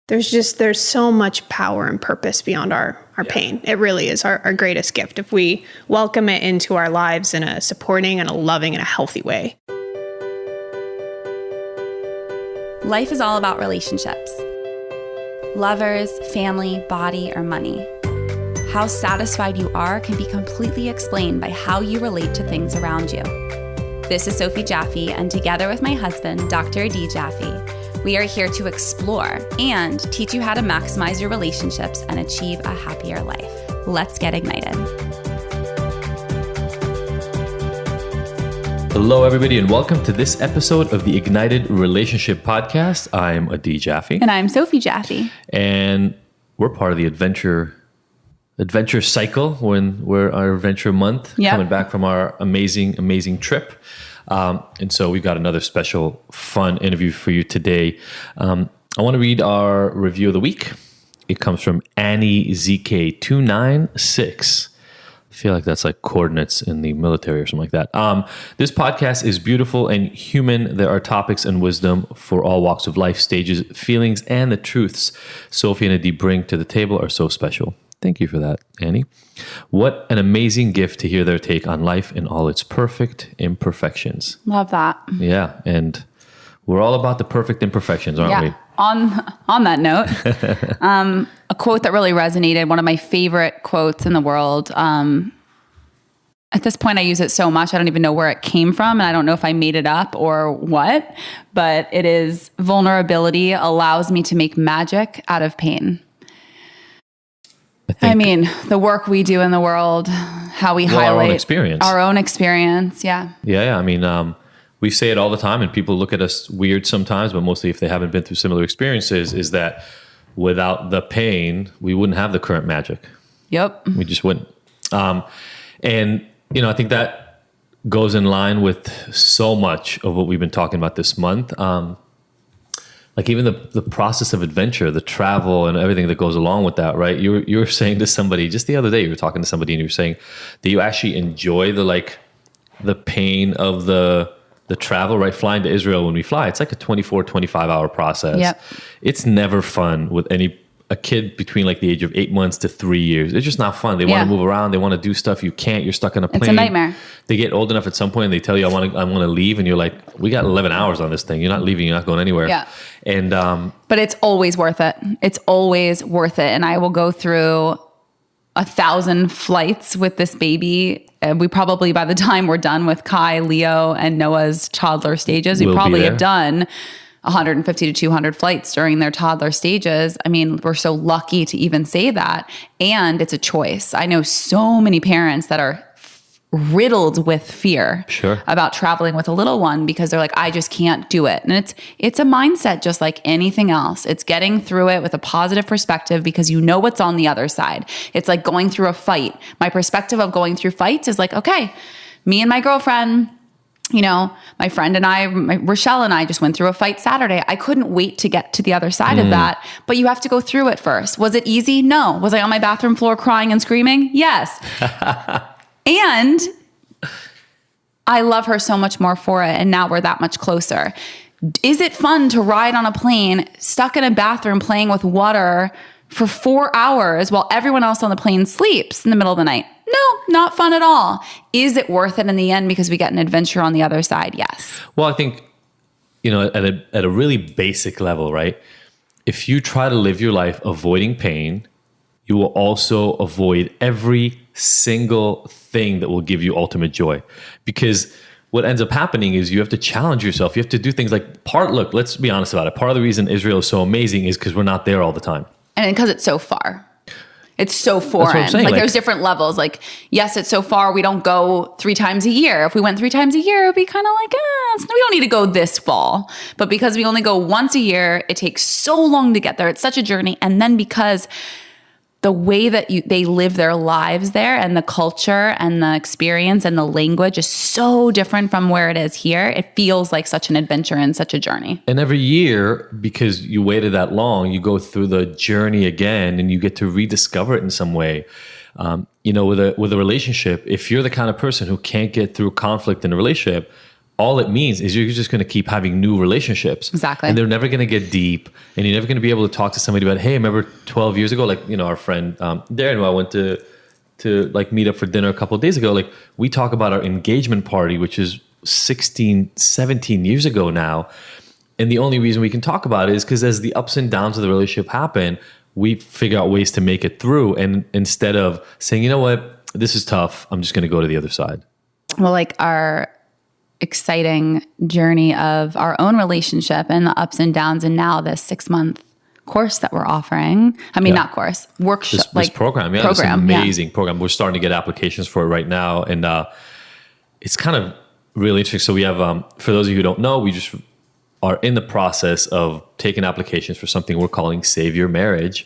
there's so much power and purpose beyond our pain. It really is our greatest gift if we welcome it into our lives in a supporting and a loving and a healthy way. Life is all about relationships. Lovers, family, body, or money. How satisfied you are can be completely explained by how you relate to things around you. This is Sophie Jaffe, and together with my husband, Dr. Adi Jaffe, we are here to explore and teach you how to maximize your relationships and achieve a happier life. Let's get ignited. Hello, everybody, and welcome to this episode of the Ignited Relationship Podcast. I'm Adi Jaffe. And I'm Sophie Jaffe. And we're part of the adventure cycle when we're our adventure month, coming back from our amazing trip. And so we've got another special fun interview for you today. I want to read our review of the week. It comes from Annie ZK296. I feel like that's like coordinates in the military or something like that. This podcast is beautiful and human. There are topics and wisdom for all walks of life, stages, feelings, and the truths Sophie and Adi bring to the table are so special. Thank you for that, Annie. What an amazing gift to hear their take on life in all its perfect imperfections. Love that. Yeah, and we're all about the perfect imperfections, aren't we? On that note, a quote that really resonated, one of my favorite quotes in the world. At this point, I use it so much, I don't even know where it came from, and I don't know if I made it up or what, but it is, vulnerability allows me to make magic out of pain. I mean, the work we do in the world, how we highlight our own experience. Yeah. I mean, we say it all the time and people look at us weird sometimes, but mostly if they haven't been through similar experiences, is that without the pain, we wouldn't have the current magic. Yep. We just wouldn't. And, you know, I think that goes in line with so much of what we've been talking about this month. Like even the process of adventure, the travel and everything that goes along with that, right? You were saying to somebody just the other day, you were talking to somebody and you were saying that you actually enjoy the pain of the travel, right? Flying to Israel when we fly, it's like a 24, 25 hour process. Yep. It's never fun with a kid between like the age of 8 months to 3 years. It's just not fun. They want to move around. They want to do stuff. You can't. You're stuck on a plane. It's a nightmare. They get old enough at some point and they tell you, I want to leave. And you're like, we got 11 hours on this thing. You're not leaving. You're not going anywhere. Yeah. And, but it's always worth it. It's always worth it. And I will go through 1,000 flights with this baby. We probably, by the time we're done with Kai, Leo, and Noah's toddler stages, we probably have done 150 to 200 flights during their toddler stages. I mean, we're so lucky to even say that. And it's a choice. I know so many parents that are riddled with fear about traveling with a little one because they're like, I just can't do it. And it's a mindset just like anything else. It's getting through it with a positive perspective because you know what's on the other side. It's like going through a fight. My perspective of going through fights is like, okay, me and my girlfriend, you know, my friend and I, Rochelle and I just went through a fight Saturday. I couldn't wait to get to the other side of that, but you have to go through it first. Was it easy? No. Was I on my bathroom floor crying and screaming? Yes. And I love her so much more for it. And now we're that much closer. Is it fun to ride on a plane, stuck in a bathroom playing with water for 4 hours while everyone else on the plane sleeps in the middle of the night? No, not fun at all. Is it worth it in the end because we get an adventure on the other side? Yes. Well, I think, you know, at a really basic level, right? If you try to live your life avoiding pain, you will also avoid every single thing that will give you ultimate joy. Because what ends up happening is you have to challenge yourself. You have to do things like look, let's be honest about it. Part of the reason Israel is so amazing is because we're not there all the time. And because it's so far. It's so foreign. That's what I'm saying. Like there's different levels. Like, yes, it's so far. We don't go 3 times a year. If we went 3 times a year, it would be kind of like, we don't need to go this fall. But because we only go once a year, it takes so long to get there. It's such a journey. And then because the way that they live their lives there and the culture and the experience and the language is so different from where it is here. It feels like such an adventure and such a journey. And every year, because you waited that long, you go through the journey again and you get to rediscover it in some way. You know, with a relationship, if you're the kind of person who can't get through conflict in a relationship, all it means is you're just going to keep having new relationships. Exactly. And they're never going to get deep, and you're never going to be able to talk to somebody about, hey, remember 12 years ago, like, our friend Darren, who I went to like meet up for dinner a couple of days ago. Like, we talk about our engagement party, which is 16, 17 years ago now. And the only reason we can talk about it is because as the ups and downs of the relationship happen, we figure out ways to make it through. And instead of saying, you know what, this is tough, I'm just going to go to the other side. Well, like our exciting journey of our own relationship and the ups and downs, and now this 6-month course that we're offering. I mean, not course, workshop, this program. Yeah, this amazing program. We're starting to get applications for it right now. And it's kind of really interesting. So we have, for those of you who don't know, we just are in the process of taking applications for something we're calling Save Your Marriage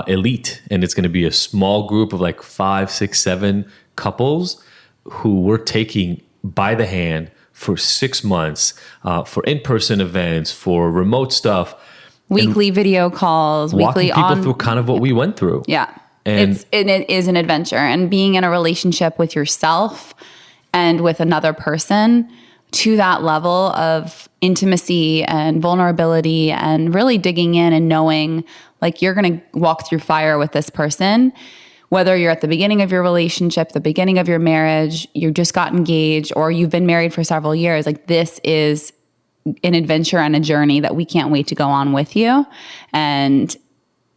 Elite. And it's going to be a small group of like 5, 6, 7 couples who we're taking by the hand for 6 months for in-person events, for remote stuff. Weekly video calls, walking weekly people through kind of what we went through. Yeah. And it is an adventure, and being in a relationship with yourself and with another person to that level of intimacy and vulnerability and really digging in and knowing like you're going to walk through fire with this person, whether you're at the beginning of your relationship, the beginning of your marriage, you just got engaged, or you've been married for several years. Like, this is an adventure and a journey that we can't wait to go on with you. And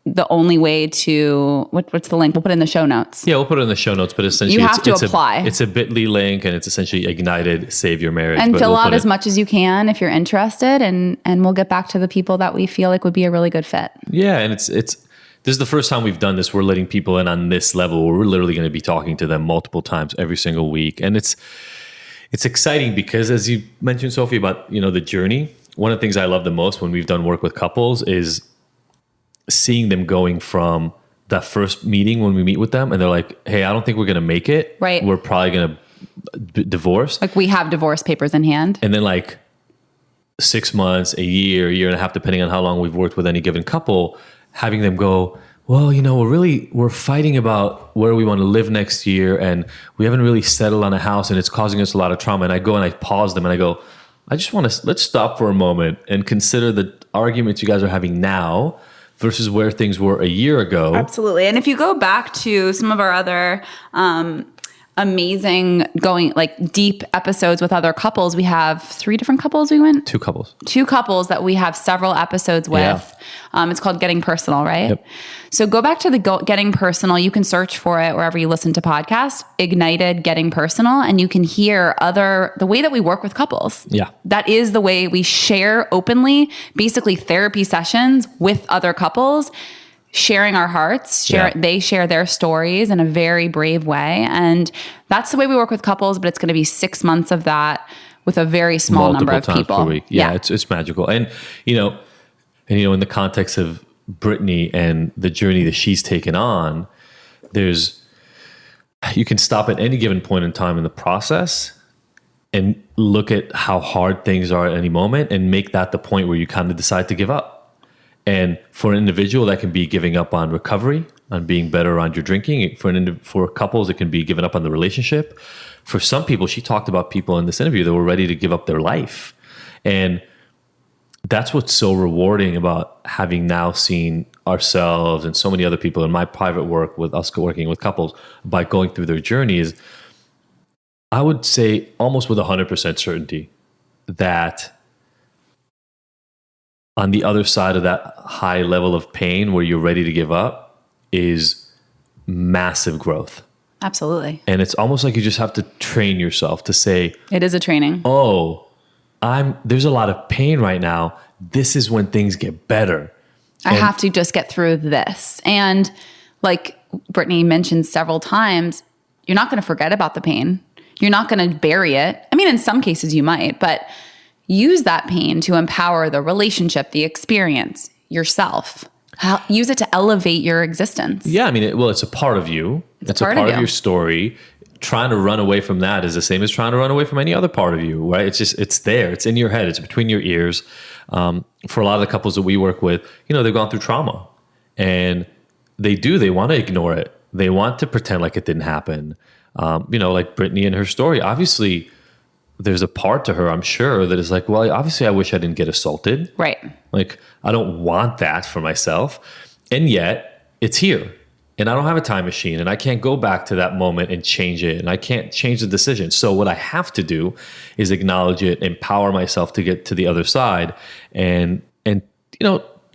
the only way to, what's the link? We'll put it in the show notes. Yeah, we'll put it in the show notes, but essentially you have to apply. It's a bit.ly link, and it's essentially Ignited Save Your Marriage. And fill out as much as you can if you're interested, and we'll get back to the people that we feel like would be a really good fit. Yeah, and it's this is the first time we've done this. We're letting people in on this level where we're literally going to be talking to them multiple times every single week. And it's exciting because, as you mentioned, Sophie, about, the journey, one of the things I love the most when we've done work with couples is seeing them going from that first meeting when we meet with them and they're like, hey, I don't think we're going to make it. Right. We're probably going to divorce. Like, we have divorce papers in hand. And then like 6 months, a year and a half, depending on how long we've worked with any given couple, having them go, well, we're fighting about where we want to live next year, and we haven't really settled on a house, and it's causing us a lot of trauma. And I go and I pause them and I go, I just want to, let's stop for a moment and consider the arguments you guys are having now versus where things were a year ago. Absolutely. And if you go back to some of our other amazing deep episodes with other couples, we have 3 different couples we went? 2 couples. 2 couples that we have several episodes with. Yeah. It's called Getting Personal, right? Yep. So go back to the Getting Personal. You can search for it wherever you listen to podcasts, Ignited Getting Personal, and you can hear the way that we work with couples. Yeah. That is the way we share openly, basically therapy sessions with other couples, sharing our hearts. They share their stories in a very brave way. And that's the way we work with couples, but it's going to be 6 months of that with a very small number of people. Per week. Yeah. It's magical. And, in the context of Brittany and the journey that she's taken on, you can stop at any given point in time in the process and look at how hard things are at any moment and make that the point where you kind of decide to give up. And for an individual, that can be giving up on recovery, on being better around your drinking. For couples, it can be giving up on the relationship. For some people, she talked about people in this interview that were ready to give up their life. And that's what's so rewarding about having now seen ourselves and so many other people in my private work with us working with couples by going through their journey is, I would say almost with 100% certainty that on the other side of that high level of pain where you're ready to give up is massive growth. Absolutely. And it's almost like you just have to train yourself to say, it is a training. Oh, there's a lot of pain right now. This is when things get better. I have to just get through this. And like Brittany mentioned several times, you're not going to forget about the pain. You're not going to bury it. I mean, in some cases you might, but use that pain to empower the relationship, the experience, yourself. Use it to elevate your existence. Yeah, I mean, it's a part of you. It's a part of your story. Trying to run away from that is the same as trying to run away from any other part of you, right? It's there. It's in your head. It's between your ears. For a lot of the couples that we work with, they've gone through trauma. And they want to ignore it. They want to pretend like it didn't happen. Like Brittany and her story. Obviously, there's a part to her, I'm sure, that is like, well, obviously I wish I didn't get assaulted. Right. Like, I don't want that for myself. And yet it's here. And I don't have a time machine, and I can't go back to that moment and change it. And I can't change the decision. So what I have to do is acknowledge it, empower myself to get to the other side, and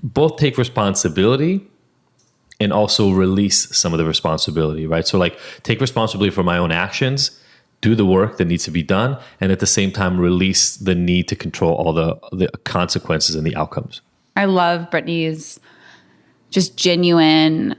both take responsibility and also release some of the responsibility, right? So like, take responsibility for my own actions, do the work that needs to be done, and at the same time release the need to control all the consequences and the outcomes. I love Brittany's just genuine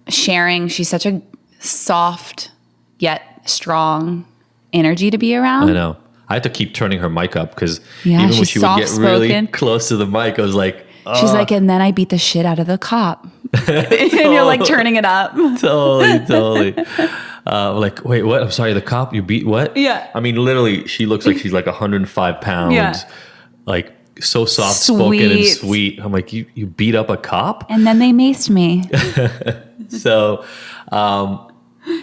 sharing. She's such a soft yet strong energy to be around. I know. I had to keep turning her mic up because Yeah, even when she's she would get really soft-spoken. close to the mic, I was like, She's like, and then I beat the shit out of the cop. And you're like turning it up. totally. Like, wait, what? I'm sorry, the cop? You beat what? Yeah. I mean, literally, she looks like she's like 105 pounds. Yeah. Like, so soft-spoken and Sweet. sweet. I'm like, you beat up a cop? And then they maced me. So,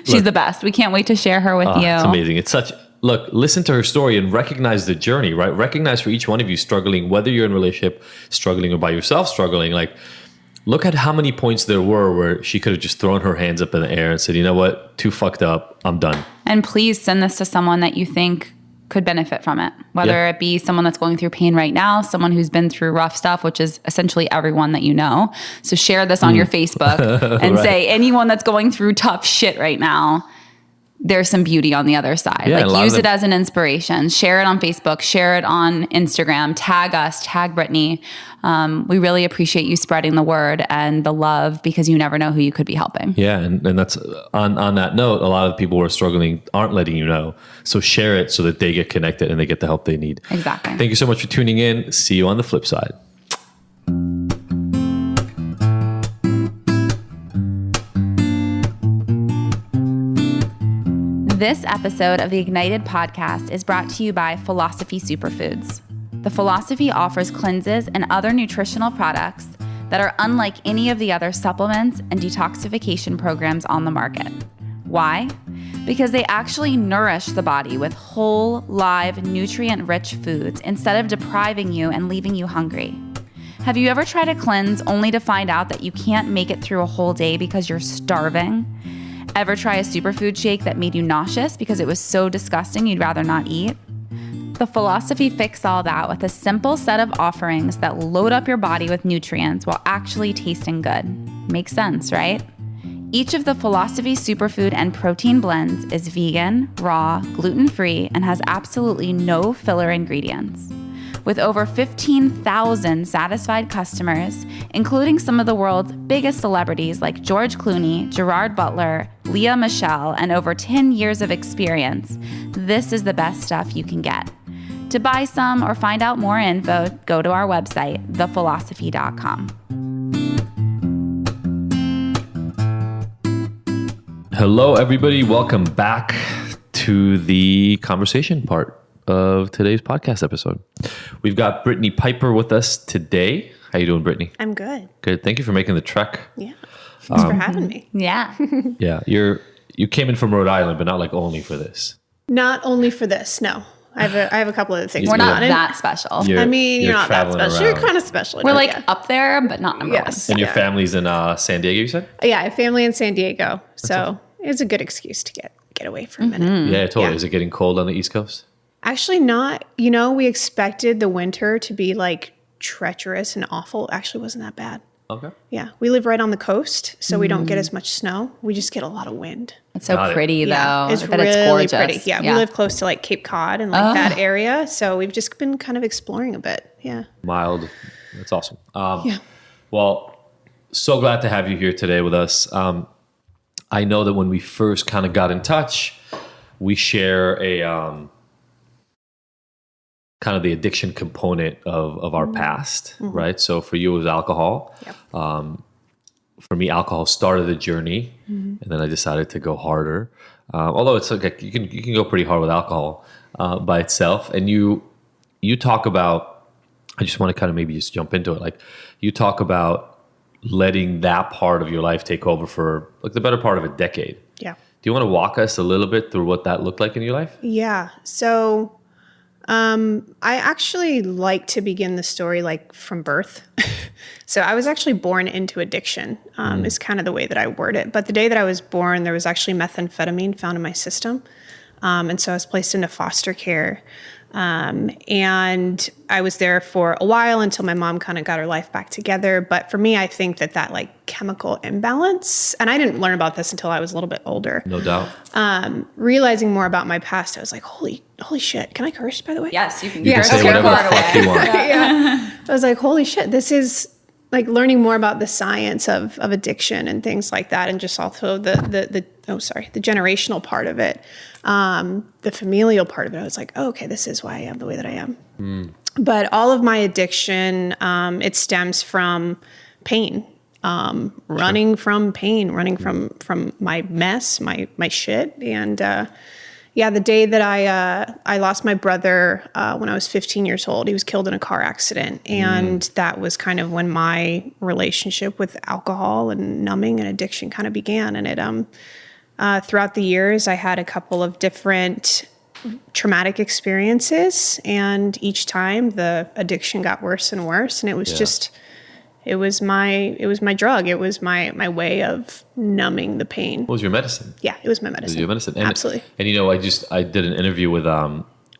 She's the best. We can't wait to share her with you. it's amazing. It's such... Look, listen to her story and recognize the journey, right? Recognize for each one of you struggling, whether you're in a relationship struggling or by yourself struggling, like, look at how many points there were where she could have just thrown her hands up in the air and said, you know what, too fucked up, I'm done. And please send this to someone that you think could benefit from it, whether it be someone that's going through pain right now, someone who's been through rough stuff, which is essentially everyone that you know. So share this on your Facebook and say, anyone that's going through tough shit right now, there's some beauty on the other side. Yeah, like, use it as an inspiration. Share it on Facebook, share it on Instagram, tag us, tag Brittany. We really appreciate you spreading the word and the love, because you never know who you could be helping. Yeah, and that's on that note, a lot of people who are struggling aren't letting you know. So share it so that they get connected and they get the help they need. Exactly. Thank you so much for tuning in. See you on the flip side. This episode of the Ignited podcast is brought to you by Philosophy Superfoods. The Philosophy offers cleanses and other nutritional products that are unlike any of the other supplements and detoxification programs on the market. Why? Because they actually nourish the body with whole, live, nutrient-rich foods instead of depriving you and leaving you hungry. Have you ever tried a cleanse only to find out that you can't make it through a whole day because you're starving? Ever try a superfood shake that made you nauseous because it was so disgusting you'd rather not eat? The Philosophy fix all that with a simple set of offerings that load up your body with nutrients while actually tasting good. Makes sense, right? Each of the Philosophy superfood and protein blends is vegan, raw, gluten-free, and has absolutely no filler ingredients. With over 15,000 satisfied customers, including some of the world's biggest celebrities like George Clooney, Gerard Butler, Lea Michele, and over 10 years of experience, this is the best stuff you can get. To buy some or find out more info, go to our website, thephilosophy.com. Hello, everybody. Welcome back to the conversation part of today's podcast episode. We've got Brittany Piper with us today. How you doing, Brittany? I'm good. Good. Thank you for making the trek. Yeah. Thanks for having me. Yeah. Yeah, you came in from Rhode Island, but not like only for this. Not only for this, no. I have a couple of things. We're going not on. that special. I mean, you're not that traveling special. You're around. kind of special. We're like yeah. up there, but not number Yes. And your Yeah. family's in San Diego, you said? Yeah, I have family in San Diego, so it's a good excuse to get away for a minute. Yeah, totally. Yeah. Is it getting cold on the East Coast? Actually, not. You know, we expected the winter to be like treacherous and awful. Actually, wasn't that bad. Okay. Yeah, we live right on the coast, so we don't get as much snow. We just get a lot of wind. It's so Got it. pretty, though. Yeah, it's But really it's gorgeous. pretty. Yeah, we live close to like Cape Cod and like that area, so we've just been kind of exploring a bit. Yeah. Mild. That's awesome. Yeah. Well, so glad to have you here today with us. I know that when we first kind of got in touch, we share a kind of the addiction component of our past, right? So for you, it was alcohol. Yep. For me, alcohol started the journey, and then I decided to go harder. Although it's like you can go pretty hard with alcohol by itself, and you talk about. I just want to kind of maybe just jump into it. Like you talk about letting that part of your life take over for like the better part of a decade. Yeah. Do you want to walk us a little bit through what that looked like in your life? Yeah. So I actually like to begin the story like from birth. So I was actually born into addiction, is kind of the way that I word it. But the day that I was born, there was actually methamphetamine found in my system. And so I was placed into foster care. And I was there for a while until my mom kind of got her life back together. But for me, I think that like chemical imbalance, and I didn't learn about this until I was a little bit older. No doubt. Realizing more about my past, I was like, holy shit. Can I curse, by the way? Yes, you can. You can say whatever the fuck you want. Yeah. I was like, holy shit, this is like learning more about the science of addiction and things like that. And just also the generational part of it, the familial part of it. I was like, oh, okay, this is why I am the way that I am. But all of my addiction, it stems from pain, running from pain, running from my mess, my shit. And, the day that I lost my brother when I was 15 years old, he was killed in a car accident. And that was kind of when my relationship with alcohol and numbing and addiction kind of began. And it, throughout the years, I had a couple of different traumatic experiences. And each time the addiction got worse and worse. And it was it was my drug. It was my way of numbing the pain. What was your medicine? Yeah, it was my medicine. It was your medicine. And, absolutely. And I did an interview with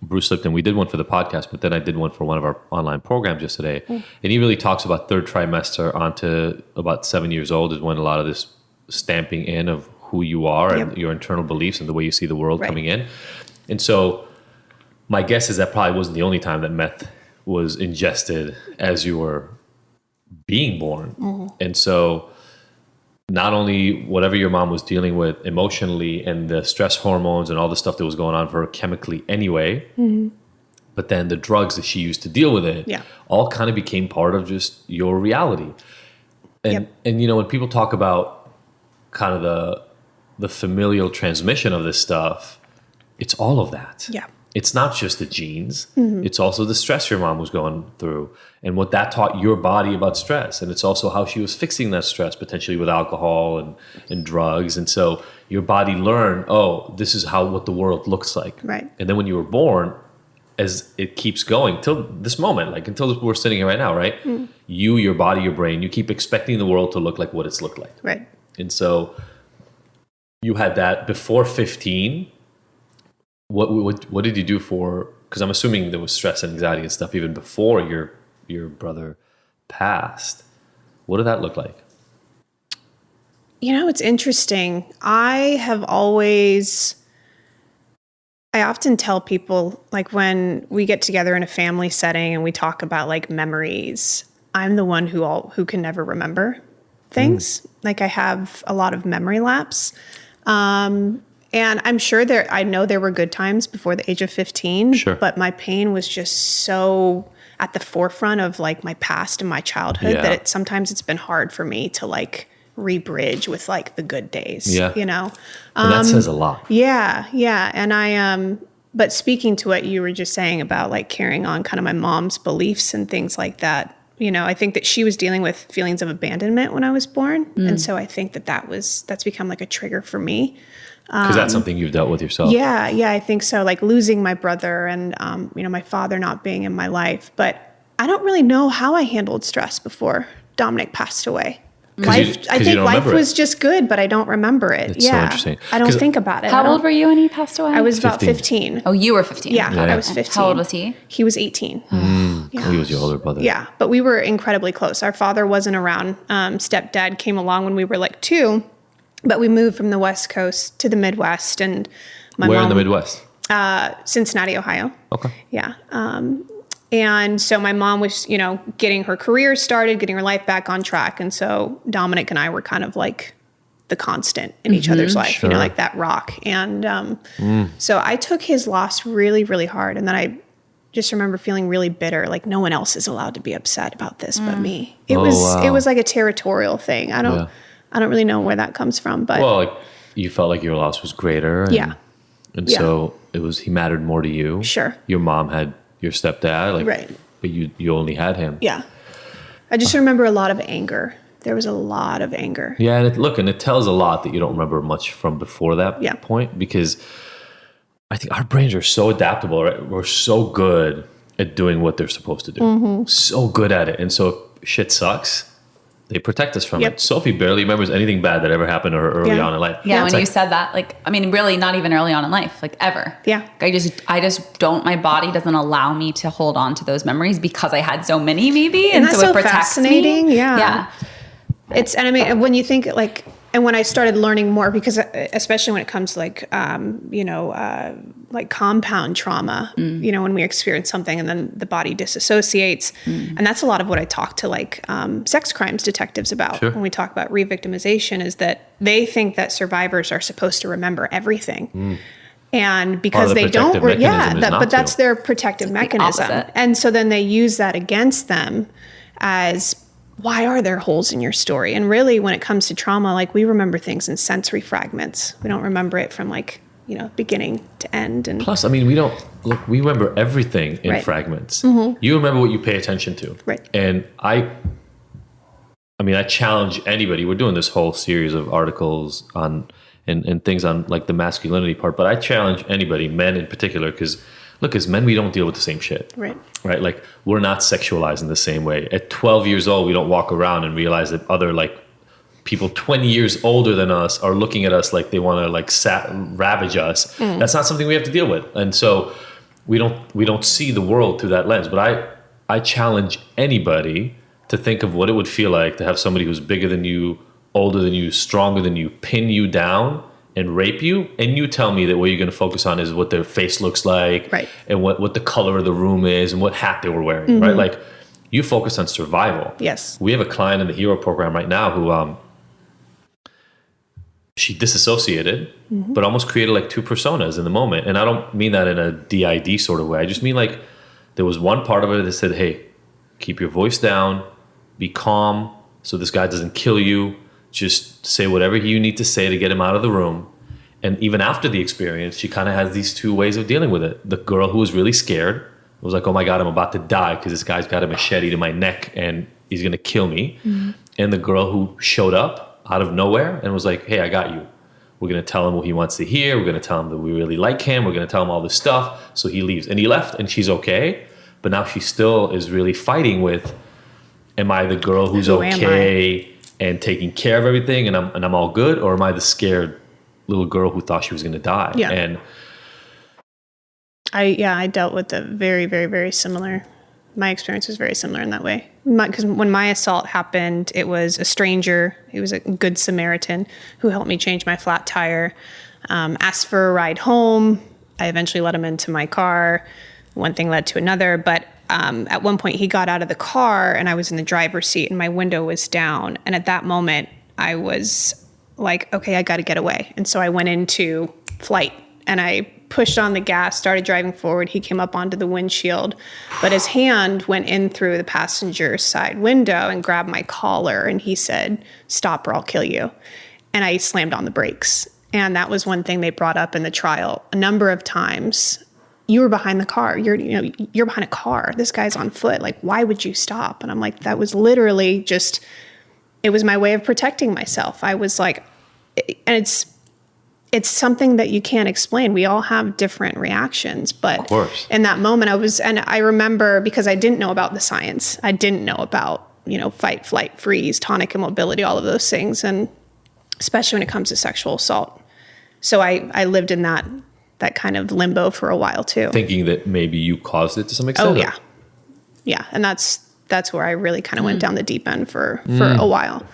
Bruce Lipton. We did one for the podcast, but then I did one for one of our online programs yesterday. And he really talks about third trimester onto about 7 years old is when a lot of this stamping in of who you are and your internal beliefs and the way you see the world coming in. And so my guess is that probably wasn't the only time that meth was ingested as you were being born. And so not only whatever your mom was dealing with emotionally and the stress hormones and all the stuff that was going on for her chemically anyway, but then the drugs that she used to deal with it all kind of became part of just your reality. And when people talk about kind of the familial transmission of this stuff, it's all of that. Yeah. It's not just the genes. It's also the stress your mom was going through and what that taught your body about stress. And it's also how she was fixing that stress, potentially with alcohol and drugs. And so your body learned, oh, this is what the world looks like. Right. And then when you were born, as it keeps going till this moment, like until we're sitting here right now, right? You, your body, your brain, you keep expecting the world to look like what it's looked like. Right. And so you had that before 15. What did you do for? Because I'm assuming there was stress and anxiety and stuff even before your brother passed. What did that look like? It's interesting. I often tell people, like when we get together in a family setting and we talk about like memories, I'm the one who can never remember things. Like I have a lot of memory lapse. And I'm sure I know there were good times before the age of 15, but my pain was just so at the forefront of like my past and my childhood that sometimes it's been hard for me to like re-bridge with like the good days, And that says a lot. Yeah. And but speaking to what you were just saying about like carrying on kind of my mom's beliefs and things like that, I think that she was dealing with feelings of abandonment when I was born. And so I think that's become like a trigger for me. Because that's something you've dealt with yourself. Yeah, I think so. Like losing my brother and, my father not being in my life. But I don't really know how I handled stress before Dominic passed away. I think life was just good, but I don't remember it. It's so interesting. I don't think about it. How old were you when he passed away? I was about 15. Oh, you were 15. Yeah, I was 15. How old was he? He was 18. He was your older brother. Yeah, but we were incredibly close. Our father wasn't around. Stepdad came along when we were like 2. But we moved from the West Coast to the Midwest, and my Where mom, in the Midwest? Cincinnati, Ohio. Okay. Yeah. And so my mom was, getting her career started, getting her life back on track. And so Dominic and I were kind of like the constant in each other's life, like that rock. And so I took his loss really, really hard. And then I just remember feeling really bitter, like no one else is allowed to be upset about this but me. It was like a territorial thing. I don't really know where that comes from, but like you felt like your loss was greater. And so he mattered more to you. Sure. Your mom had your stepdad, but you only had him. Yeah. I just remember a lot of anger. There was a lot of anger. Yeah, and it tells a lot that you don't remember much from before that point, because I think our brains are so adaptable, right? We're so good at doing what they're supposed to do. So good at it. And so if shit sucks, they protect us from Yep. it. Sophie barely remembers anything bad that ever happened to her early Yeah. on in life. Yeah, It's when like, you said that, like, I mean, really not even early on in life, like ever. Yeah. I just don't, my body doesn't allow me to hold on to those memories because I had so many maybe. And that's so it so protects fascinating. me. Yeah. Yeah. And I mean, when you think like, and when I started learning more, because especially when it comes to like, like compound trauma, when we experience something and then the body disassociates. And that's a lot of what I talk to like sex crimes detectives about Sure. when we talk about re-victimization, is that they think that survivors are supposed to remember everything. And because the they don't, protective mechanism is not but that's to. their protective mechanism. opposite. And so then they use that against them as, why are there holes in your story? And really, when it comes to trauma, like we remember things in sensory fragments. We don't remember it from like, beginning to end. And plus, I mean, we remember everything in Right. fragments. You remember what you pay attention to. Right. And I challenge anybody. We're doing this whole series of articles on and things on like the masculinity part, but I challenge anybody, men in particular, because look, as men, we don't deal with the same shit. Right. Right. Like we're not sexualized in the same way. At 12 years old, we don't walk around and realize that other like people 20 years older than us are looking at us like they want to like ravage us. That's not something we have to deal with. And so we don't see the world through that lens. But I challenge anybody to think of what it would feel like to have somebody who's bigger than you, older than you, stronger than you, pin you down and rape you, and you tell me that what you're going to focus on is what their face looks like, Right. and what the color of the room is and what hat they were wearing, right? Like you focus on survival. Yes. We have a client in the Hero program right now who she disassociated, but almost created like two personas in the moment. And I don't mean that in a DID sort of way. I just mean like there was one part of it that said, hey, keep your voice down, be calm so this guy doesn't kill you. Just say whatever you need to say to get him out of the room. And even after the experience, she kind of has these two ways of dealing with it. The girl who was really scared was like, oh my God, I'm about to die because this guy's got a machete to my neck and he's going to kill me. And the girl who showed up out of nowhere and was like, hey, I got you. We're going to tell him what he wants to hear. We're going to tell him that we really like him. We're going to tell him all this stuff. So he leaves. And he left and she's okay. But now she still is really fighting with, am I the girl who's Who am okay and taking care of everything and I'm all good? Or am I the scared little girl who thought she was going to die? Yeah. And I dealt with a very, very, very similar. My experience was very similar in that way. Because when my assault happened, it was a stranger. He was a good Samaritan who helped me change my flat tire, asked for a ride home. I eventually let him into my car. One thing led to another. But at one point, he got out of the car and I was in the driver's seat and my window was down. And at that moment, I was like, okay, I got to get away. And so I went into flight and I pushed on the gas, started driving forward. He came up onto the windshield, but his hand went in through the passenger side window and grabbed my collar. And he said, stop or I'll kill you. And I slammed on the brakes. And that was one thing they brought up in the trial a number of times. You were behind the car. You're behind a car. This guy's on foot. Like, why would you stop? And I'm like, that was literally just, it was my way of protecting myself. I was like, and it's something that you can't explain. We all have different reactions, but of course. In that moment I remember because I didn't know about the science. I didn't know about, fight, flight, freeze, tonic immobility, all of those things. And especially when it comes to sexual assault. So I lived in that kind of limbo for a while too. thinking that maybe you caused it to some extent. Oh yeah. Yeah. And that's where I really kind of went down the deep end for a while.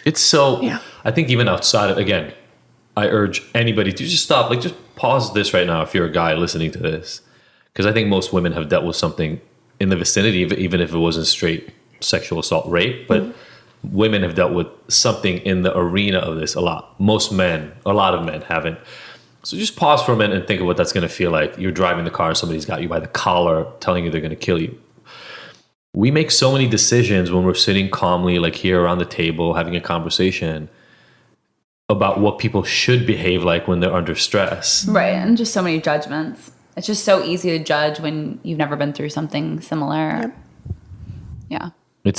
It's so, Yeah. I think even outside of, again, I urge anybody to just stop, like just pause this right now if you're a guy listening to this. Because I think most women have dealt with something in the vicinity, even if it wasn't straight sexual assault, rape, but women have dealt with something in the arena of this a lot. Most men, a lot of men haven't. So just pause for a minute and think of what that's going to feel like. You're driving the car, somebody's got you by the collar, telling you they're going to kill you. We make so many decisions when we're sitting calmly, like here around the table, having a conversation about what people should behave like when they're under stress. Right. And just so many judgments. It's just so easy to judge when you've never been through something similar. Yep. Yeah.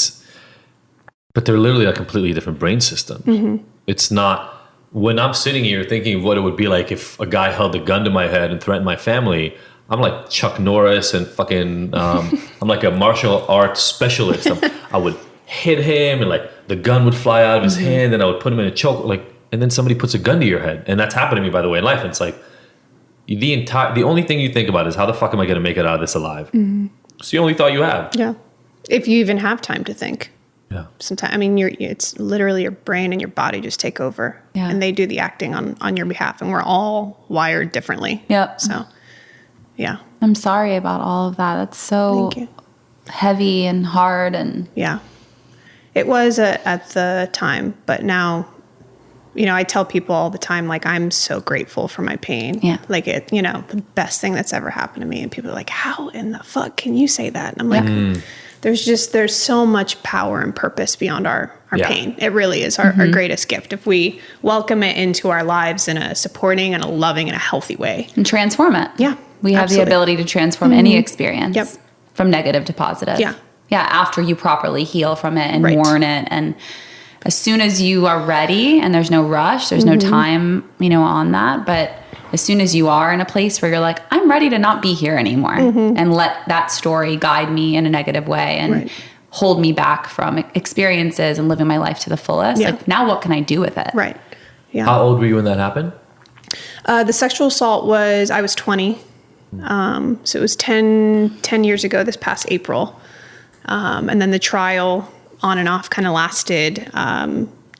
But they're literally a completely different brain system. It's not when I'm sitting here thinking of what it would be like if a guy held a gun to my head and threatened my family, I'm like Chuck Norris and fucking, I'm like a martial arts specialist. I would hit him and like the gun would fly out of his hand and I would put him in a choke, like, and then somebody puts a gun to your head. And that's happened to me, by the way, in life. And it's like the only thing you think about is how the fuck am I going to make it out of this alive? It's the only thought you have. Yeah. If you even have time to think. Yeah. Sometimes, I mean, it's literally your brain and your body just take over, and they do the acting on your behalf, and we're all wired differently. Yep. So, yeah. I'm sorry about all of that. That's so Thank you. heavy and hard, and Yeah. It was at the time, but now, I tell people all the time, like, I'm so grateful for my pain. Yeah. Like the best thing that's ever happened to me. And people are like, how in the fuck can you say that? And I'm like, there's so much power and purpose beyond our pain. It really is our greatest gift if we welcome it into our lives in a supporting and a loving and a healthy way. and transform it. Yeah, We have absolutely. the ability to transform any experience Yep. from negative to positive. Yeah. Yeah, after you properly heal from it and Right. mourn it. And as soon as you are ready, and there's no rush, there's no time, on that. But as soon as you are in a place where you're like, I'm ready to not be here anymore, and let that story guide me in a negative way and Right. hold me back from experiences and living my life to the fullest. Yeah. Like, now what can I do with it? Right. Yeah. How old were you when that happened? The sexual assault I was 20. So it was 10 years ago this past April. And then the trial on and off kind of lasted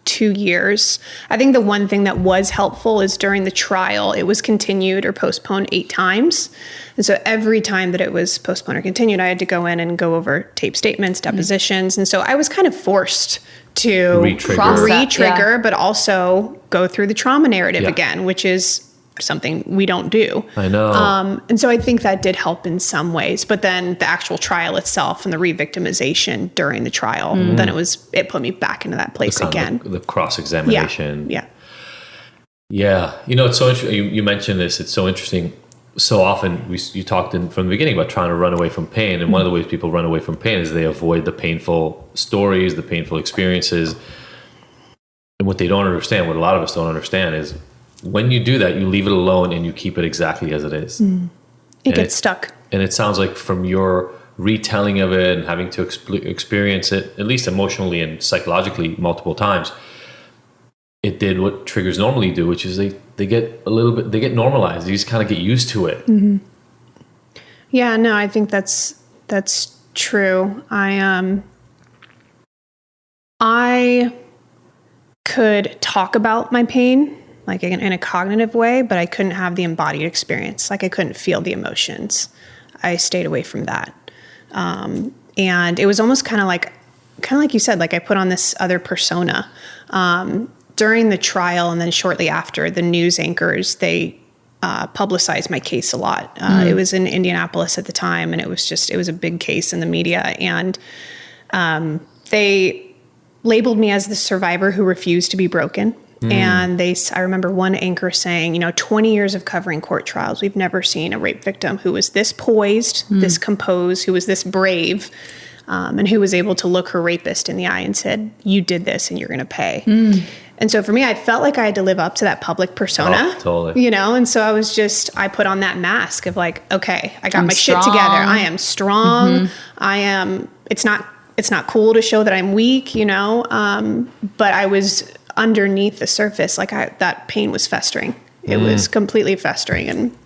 2 years. I think the one thing that was helpful is during the trial, it was continued or postponed 8 times. And so every time that it was postponed or continued, I had to go in and go over tape statements, depositions. And so I was kind of forced to Re-trigger. but also go through the trauma narrative Yeah. again, which is something we don't do. I know. And so I think that did help in some ways, but then the actual trial itself and the re-victimization during the trial, then it put me back into that place again. The cross-examination. Yeah. Yeah. It's so interesting. You mentioned this. It's so interesting. So often you talked from the beginning about trying to run away from pain. And one of the ways people run away from pain is they avoid the painful stories, the painful experiences. And what they don't understand, what a lot of us don't understand is when you do that, you leave it alone and you keep it exactly as it is. It gets stuck. And it sounds like from your retelling of it and having to experience it, at least emotionally and psychologically multiple times, it did what triggers normally do, which is they get normalized. You just kind of get used to it. Yeah, no, I think that's true. I could talk about my pain like in a cognitive way, but I couldn't have the embodied experience. Like I couldn't feel the emotions. I stayed away from that. And it was almost kind of like you said, like I put on this other persona. During the trial and then shortly after, the news anchors, they publicized my case a lot. It was in Indianapolis at the time, and it was a big case in the media. And they labeled me as the survivor who refused to be broken. And I remember one anchor saying, 20 years of covering court trials, we've never seen a rape victim who was this poised, this composed, who was this brave, and who was able to look her rapist in the eye and said, you did this and you're going to pay. And so for me, I felt like I had to live up to that public persona, totally. And so I put on that mask of like, okay, I got I'm my strong. shit together. I am strong. It's not cool to show that I'm weak, but I was underneath the surface, like that pain was festering. It was completely festering. And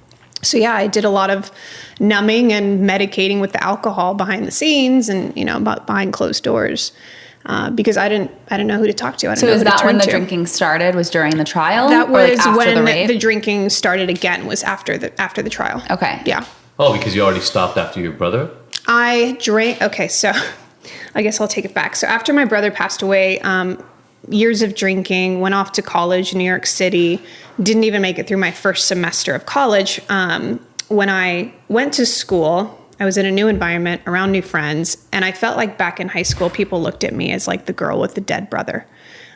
so, yeah, I did a lot of numbing and medicating with the alcohol behind the scenes and, behind closed doors, because I didn't know who to talk to. I didn't know is who to that turn when the to. drinking started, was during the trial? That or like was after when the rape? the drinking started again, was after the trial. Okay. Yeah. Oh, because you already stopped after your brother? I drank. Okay, so I guess I'll take it back. So after my brother passed away, years of drinking, went off to college in New York City, didn't even make it through my first semester of college. When I went to school, I was in a new environment around new friends, and I felt like back in high school, people looked at me as like the girl with the dead brother.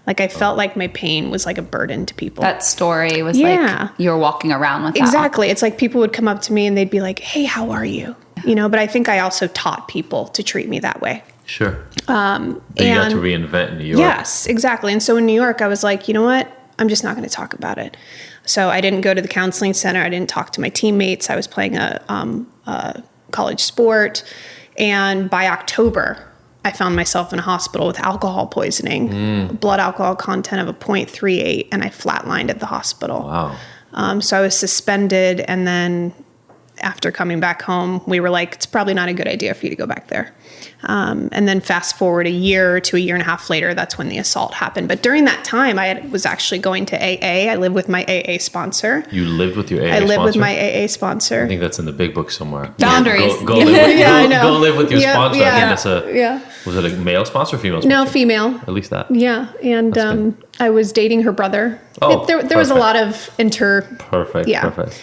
Like I felt like my pain was like a burden to people. That story was Yeah. like you were walking around with that. Exactly. It's like people would come up to me and they'd be like, hey, how are you? But I think I also taught people to treat me that way. Sure. You got to reinvent in New York. Yes, exactly. And so in New York, I was like, you know what? I'm just not going to talk about it. So I didn't go to the counseling center. I didn't talk to my teammates. I was playing a college sport. And by October, I found myself in a hospital with alcohol poisoning, blood alcohol content of a 0.38, and I flatlined at the hospital. Wow. So I was suspended, and then after coming back home, we were like, it's probably not a good idea for you to go back there. And then fast forward a year to a year and a half later, that's when the assault happened. But during that time, I was actually going to AA. I lived with my AA sponsor. You lived with your AA I sponsor? lived with my AA sponsor. I think that's in the big book somewhere. Boundaries. Go live, I know. go live with your sponsor. Yeah. I think that's was it a male sponsor or female sponsor? No, female. At least that. Yeah, and I was dating her brother. Oh, there was a lot of Perfect. Yeah. Perfect.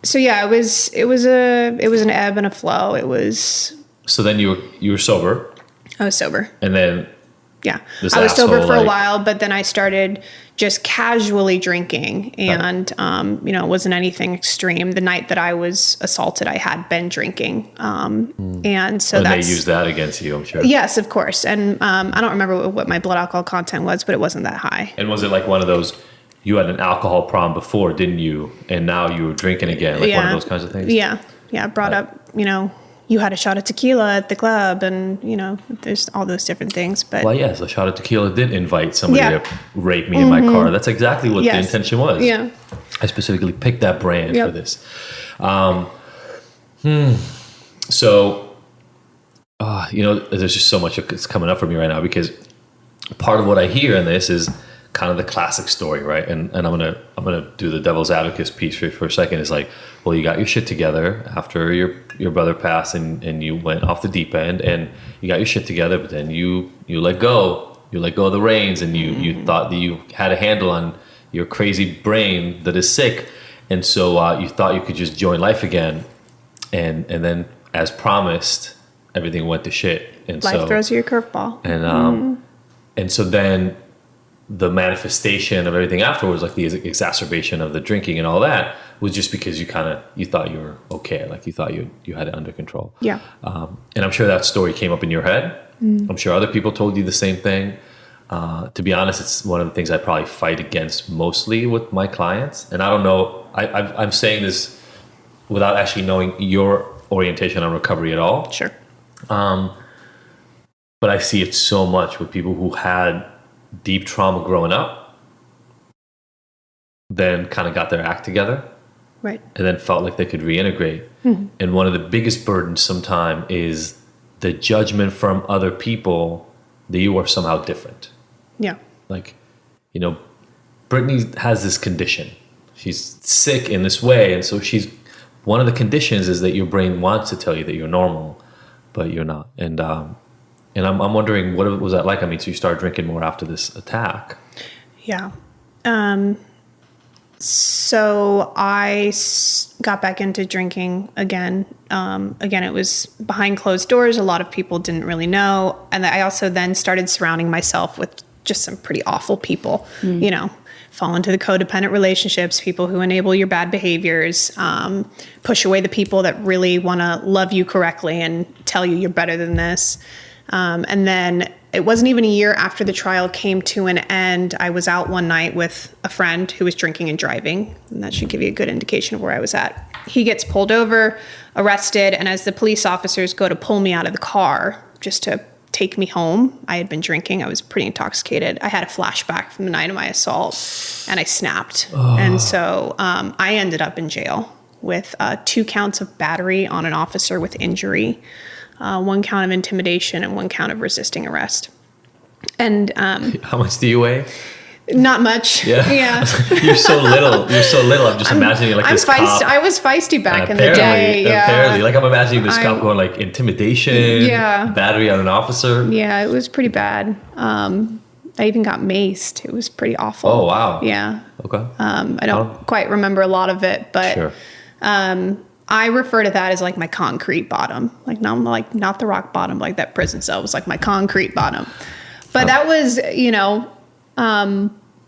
So yeah, it was an ebb and a flow. It was. So then you were sober, I was sober. and then Yeah, This I was sober asshole, for a like- while, but then I started just casually drinking, and it wasn't anything extreme. The night that I was assaulted, I had been drinking, and so and that's they used that against you, I'm sure. yes, of course. And I don't remember what my blood alcohol content was, but it wasn't that high. And was it like one of those? You had an alcohol problem before, didn't you? And now you were drinking again, like one of those kinds of things. Yeah, brought up, you had a shot of tequila at the club, and there's all those different things. But Well, yes, a shot of tequila did invite somebody Yeah. to rape me in my car. That's exactly what the Yes. intention was. Yeah. I specifically picked that brand for Yep. this. So, there's just so much that's coming up for me right now, because part of what I hear in this is kind of the classic story, right? And I'm gonna do the devil's advocate piece for a second. Is like, well, you got your shit together after your brother passed, and you went off the deep end, and you got your shit together, but then you let go of the reins, and you thought that you had a handle on your crazy brain that is sick, and so you thought you could just join life again, and then as promised, everything went to shit, and life throws you a curveball. and so then the manifestation of everything afterwards, like the exacerbation of the drinking and all that, was just because you thought you were okay, like you thought you had it under control. Yeah. And I'm sure that story came up in your head. I'm sure other people told you the same thing. To be honest, it's one of the things I probably fight against mostly with my clients. And I don't know, I'm saying this without actually knowing your orientation on recovery at all. Sure. But I see it so much with people who had deep trauma growing up, then kind of got their act together, Right. and then felt like they could reintegrate. And one of the biggest burdens sometimes is the judgment from other people that you are somehow different. Yeah. Like, Brittany has this condition. She's sick in this way, and so one of the conditions is that your brain wants to tell you that you're normal, but you're not. And I'm wondering, what was that like? I mean, so you started drinking more after this attack. Yeah. So I got back into drinking again. Again, it was behind closed doors. A lot of people didn't really know. And I also then started surrounding myself with just some pretty awful people, fall into the codependent relationships, people who enable your bad behaviors, push away the people that really want to love you correctly and tell you you're better than this. And then it wasn't even a year after the trial came to an end. I was out one night with a friend who was drinking and driving, and that should give you a good indication of where I was at. He gets pulled over, arrested, and as the police officers go to pull me out of the car just to take me home, I had been drinking. I was pretty intoxicated. I had a flashback from the night of my assault, and I snapped. And so I ended up in jail with 2 counts of battery on an officer with injury, 1 count of intimidation, and 1 count of resisting arrest. And How much do you weigh? not much. Yeah. You're so little. I'm just imagining like this feisty. cop. I was feisty back in the Apparently, day. Yeah. apparently. Like I'm imagining this cop going like intimidation, Yeah. battery on an officer. Yeah, it was pretty bad. I even got maced. It was pretty awful. Oh, wow. Yeah. Okay. I don't quite remember a lot of it, but Sure. I refer to that as like my concrete bottom. Like not the rock bottom, like that prison cell was like my concrete bottom. But that was,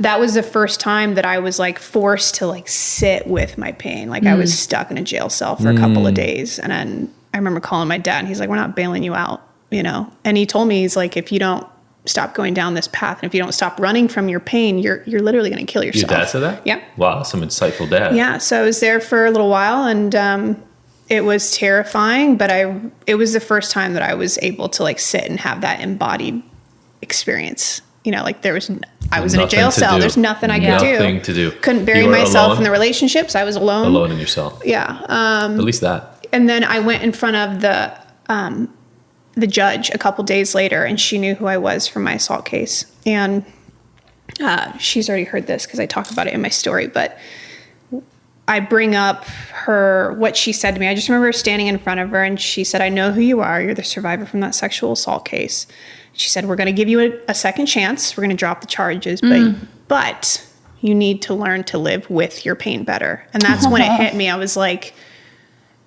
that was the first time that I was like forced to like sit with my pain. Like I was stuck in a jail cell for a couple of days. And then I remember calling my dad and he's like, we're not bailing you out, And he told me, he's like, if you don't stop going down this path. And if you don't stop running from your pain, you're literally going to kill yourself. Your dad said that? Yeah. Wow, some insightful dad. Yeah. So I was there for a little while, and it was terrifying, but it was the first time that I was able to like sit and have that embodied experience. You know, like I was in a jail cell. There's nothing I could do. Nothing to do. Couldn't bury myself in the relationships. I was alone. Alone in yourself. Yeah. At least that. And then I went in front of the judge a couple days later, and she knew who I was from my assault case. And she's already heard this because I talk about it in my story, but I bring up what she said to me. I just remember standing in front of her, and she said, "I know who you are. You're the survivor from that sexual assault case." She said, "We're going to give you a second chance. We're going to drop the charges, but you need to learn to live with your pain better." And that's when it hit me. I was like,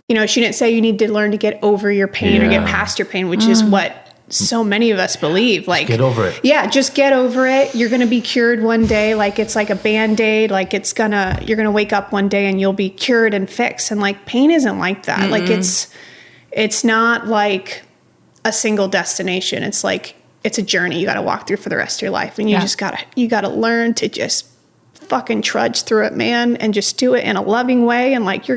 you know, she didn't say you need to learn to get over your pain or get past your pain, which is what so many of us believe. Like, get over it. Yeah, just get over it. You're going to be cured one day. Like, it's like a Band-Aid. Like, you're going to wake up one day and you'll be cured and fixed. And like, pain isn't like that. Like, it's not like a single destination. It's like, it's a journey you got to walk through for the rest of your life. And you just you got to learn to just fucking trudge through it, man. And just do it in a loving way. And like,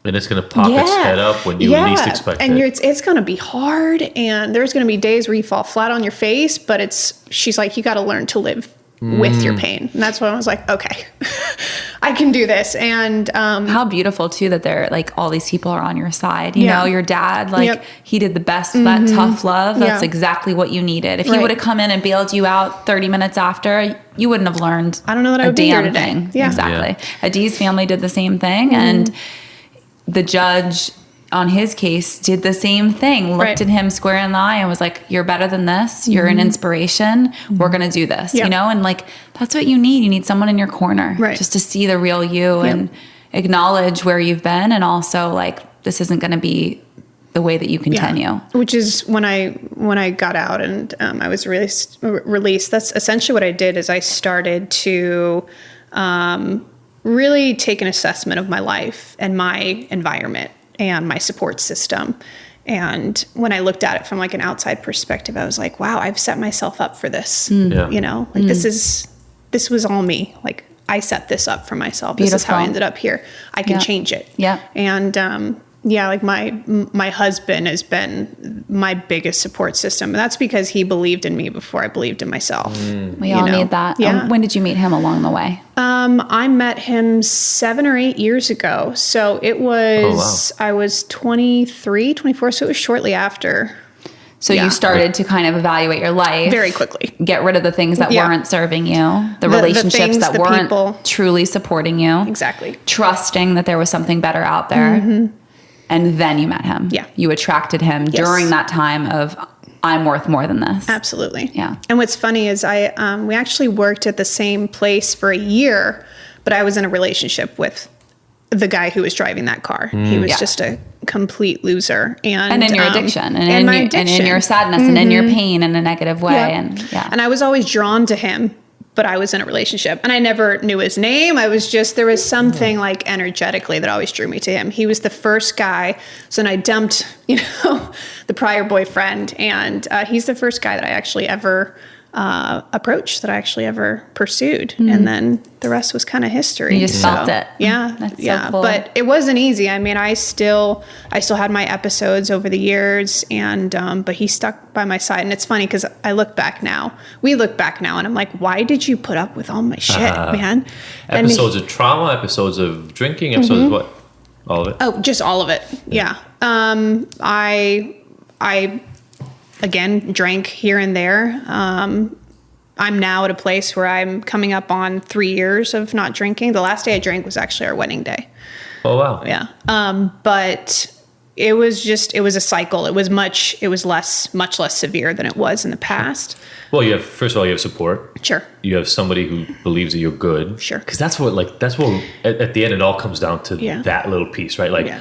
and it's going to pop its head up when you least expect and it. It's going to be hard, and there's going to be days where you fall flat on your face, but she's like, you got to learn to live with your pain. And that's when I was like, okay, I can do this. And how beautiful too that they're like, all these people are on your side. You know, your dad, like he did the best for that tough love. That's exactly what you needed. If he would have come in and bailed you out 30 minutes after, you wouldn't have learned I don't know that I would be here today. Thing. Yeah. Exactly. Adie's family did the same thing. And the judge on his case did the same thing, looked at him square in the eye and was like, "You're better than this. You're an inspiration. We're going to do this," you know? And like, that's what you need. You need someone in your corner just to see the real you and acknowledge where you've been. And also like, this isn't going to be the way that you continue. Yeah. Which is when I got out and I was released, that's essentially what I did is I started to really take an assessment of my life and my environment and my support system. And when I looked at it from like an outside perspective, I was like, wow, I've set myself up for this. You know, like this was all me. Like I set this up for myself. Beautiful. This is how I ended up here. I can change it. Yeah. And, like my husband has been my biggest support system. And that's because he believed in me before I believed in myself. We all need that. Yeah. When did you meet him along the way? I met him 7 or 8 years ago. So it was, I was 23, 24. So it was shortly after. So you started to kind of evaluate your life. Very quickly. Get rid of the things that weren't serving you. The relationships that weren't truly supporting you. Exactly. Trusting that there was something better out there. And then you met him. Yeah. You attracted him during that time of, I'm worth more than this. Absolutely. Yeah. And what's funny is we actually worked at the same place for a year, but I was in a relationship with the guy who was driving that car. He was just a complete loser. And in your addiction. And in your sadness and in your pain in a negative way. And I was always drawn to him, but I was in a relationship and I never knew his name. There was something like energetically that always drew me to him. He was the first guy. So then I dumped, the prior boyfriend, and he's the first guy that I actually ever approached, that I actually ever pursued. And then the rest was kind of history. You just felt it. Yeah. That's so cool. But it wasn't easy. I mean, I still had my episodes over the years, and but he stuck by my side. And it's funny because we look back now and I'm like, why did you put up with all my shit, man? Episodes of trauma, episodes of drinking, episodes of what? All of it? Oh, just all of it. Yeah. I again, drank here and there. I'm now at a place where I'm coming up on 3 years of not drinking. The last day I drank was actually our wedding day. Oh, wow. Yeah. But it was a cycle. It was much less severe than it was in the past. Well, first of all, you have support. Sure. You have somebody who believes that you're good. Sure. Because that's what at the end, it all comes down to that little piece, right? Like,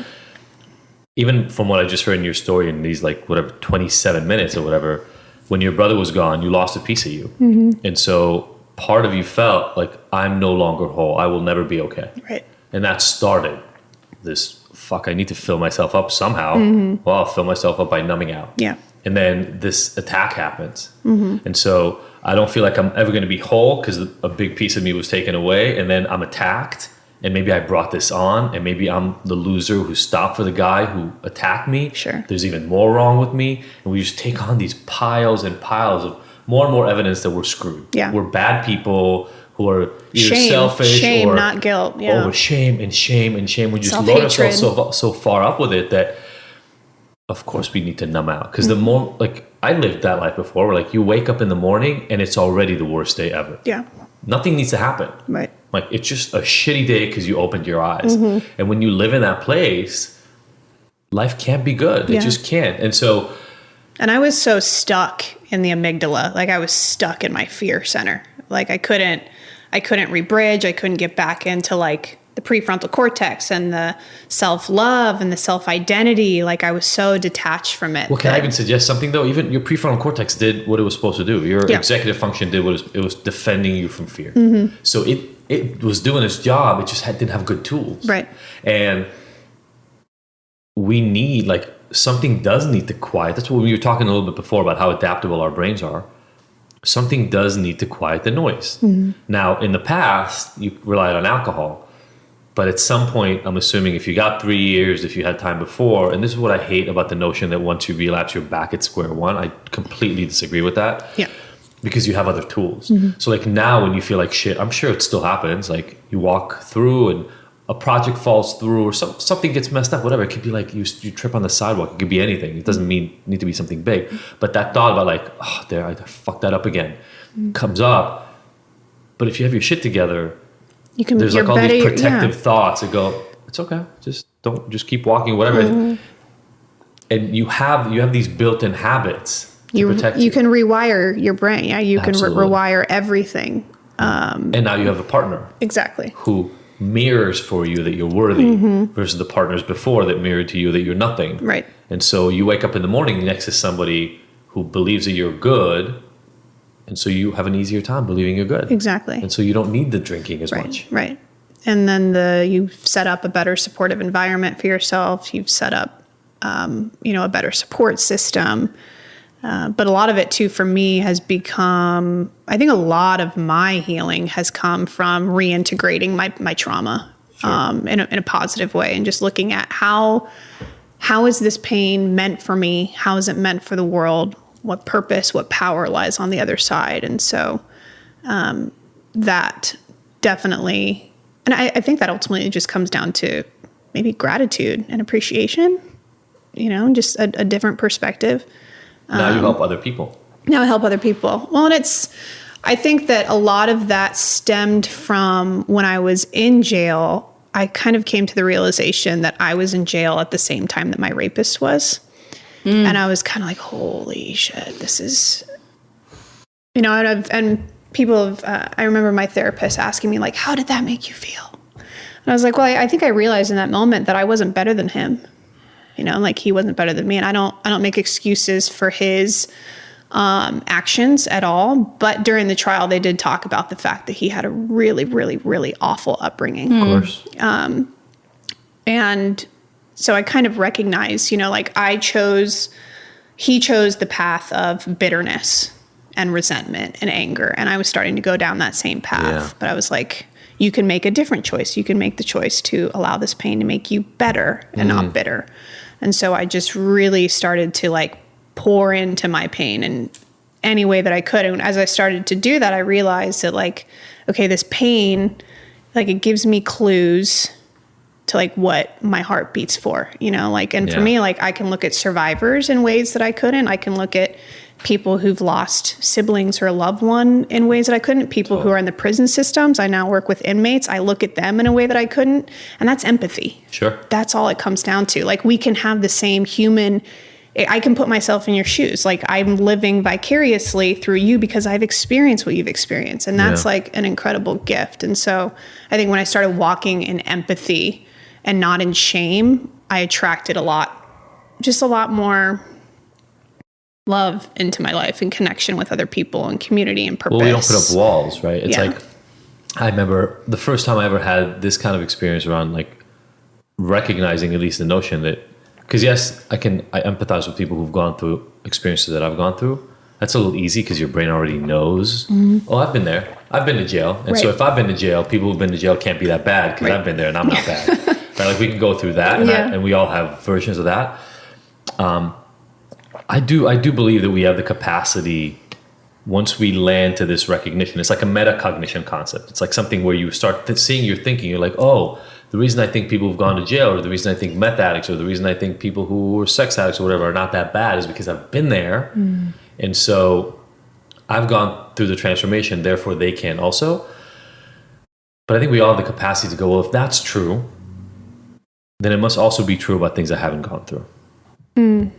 even from what I just heard in your story in these 27 minutes or whatever, when your brother was gone, you lost a piece of you. And so part of you felt like, I'm no longer whole. I will never be okay. Right. And that started this, I need to fill myself up somehow. Well, I'll fill myself up by numbing out. Yeah. and then this attack happens. And so I don't feel like I'm ever going to be whole because a big piece of me was taken away, and then I'm attacked, and maybe I brought this on, and maybe I'm the loser who stopped for the guy who attacked me. Sure. There's even more wrong with me, and we just take on these piles and piles of more and more evidence that we're screwed. Yeah. We're bad people who are either Shame, selfish shame, or not guilt. Yeah. over shame and shame and shame. We just load ourselves so far up with it that, of course, we need to numb out. Because the more, like, I lived that life before, where like you wake up in the morning and it's already the worst day ever. Yeah. Nothing needs to happen. Right. Like, it's just a shitty day because you opened your eyes. And when you live in that place, life can't be good. Yeah. It just can't. And so, and I was so stuck in the amygdala. Like I was stuck in my fear center. Like I couldn't rebridge. I couldn't get back into like the prefrontal cortex and the self-love and the self-identity. Like I was so detached from it. well, can I even suggest something though? Even your prefrontal cortex did what it was supposed to do. Your executive function did what it was defending you from fear. So it was doing its job. It just didn't have good tools. Right. And we need, like, something does need to quiet. That's what we were talking a little bit before about how adaptable our brains are. Something does need to quiet the noise. Now, in the past, you relied on alcohol. But at some point, I'm assuming if you got 3 years, if you had time before, and this is what I hate about the notion that once you relapse, you're back at square one. I completely disagree with that. Yeah. Because you have other tools. So like now when you feel like shit, I'm sure it still happens. Like you walk through and a project falls through or something gets messed up, whatever. It could be like you trip on the sidewalk. It could be anything. It doesn't need to be something big. But that thought about like, oh, there, I fucked that up again, comes up. But if you have your shit together, there's like all these protective thoughts that go, it's okay. Just keep walking, whatever. And you have these built-in habits to protect you. You can rewire your brain. Yeah, you can Absolutely. rewire everything. And now you have a partner Exactly. who mirrors for you that you're worthy versus the partners before that mirrored to you that you're nothing. Right. And so you wake up in the morning next to somebody who believes that you're good. And so you have an easier time believing you're good. Exactly. And so you don't need the drinking as much. Right. And then you've set up a better supportive environment for yourself. You've set up, a better support system. But a lot of it too, for me, has become, I think a lot of my healing has come from reintegrating my trauma in a positive way and just looking at how is this pain meant for me? How is it meant for the world? What purpose, what power lies on the other side? And so that definitely, and I think that ultimately just comes down to maybe gratitude and appreciation, just a different perspective. Now you help other people. Now I help other people. Well, and I think that a lot of that stemmed from when I was in jail. I kind of came to the realization that I was in jail at the same time that my rapist was. And I was kind of like, holy shit, this is, and people have, I remember my therapist asking me like, how did that make you feel? And I was like, well, I think I realized in that moment that I wasn't better than him. Like he wasn't better than me. And I don't make excuses for his actions at all. But during the trial, they did talk about the fact that he had a really, really, really awful upbringing. Of course. And so I kind of recognized, he chose the path of bitterness and resentment and anger. And I was starting to go down that same path. Yeah. But I was like, you can make a different choice. You can make the choice to allow this pain to make you better and not bitter. And so I just really started to like pour into my pain in any way that I could. And as I started to do that, I realized that like, okay, this pain, like it gives me clues to like what my heart beats for, and for me, like I can look at survivors in ways that I couldn't. I can look at people who've lost siblings or a loved one in ways that I couldn't. People who are in the prison systems. I now work with inmates. I look at them in a way that I couldn't. And that's empathy. Sure. That's all it comes down to. Like we can have the same human, I can put myself in your shoes. Like I'm living vicariously through you because I've experienced what you've experienced. And that's like an incredible gift. And so I think when I started walking in empathy and not in shame, I attracted a lot more love into my life and connection with other people and community and purpose. Well, we don't put up walls, right? It's Yeah. like, I remember the first time I ever had this kind of experience around like recognizing at least the notion that Because yes, I empathize with people who've gone through experiences that I've gone through. That's a little easy because your brain already knows. Oh, I've been there. I've been to jail. And so Right. if I've been to jail, people who've been to jail can't be that bad because Right. I've been there and I'm not bad. Right? Like we can go through that, and, Yeah. and we all have versions of that. I do believe that we have the capacity, once we land to this recognition. It's like a metacognition concept. It's like something where you start seeing your thinking. You're like, oh, the reason I think people who've gone to jail, or the reason I think meth addicts, or the reason I think people who are sex addicts or whatever are not that bad is because I've been there. And so I've gone through the transformation, therefore they can also. But I think we all have the capacity to go, well, if that's true, then it must also be true about things I haven't gone through.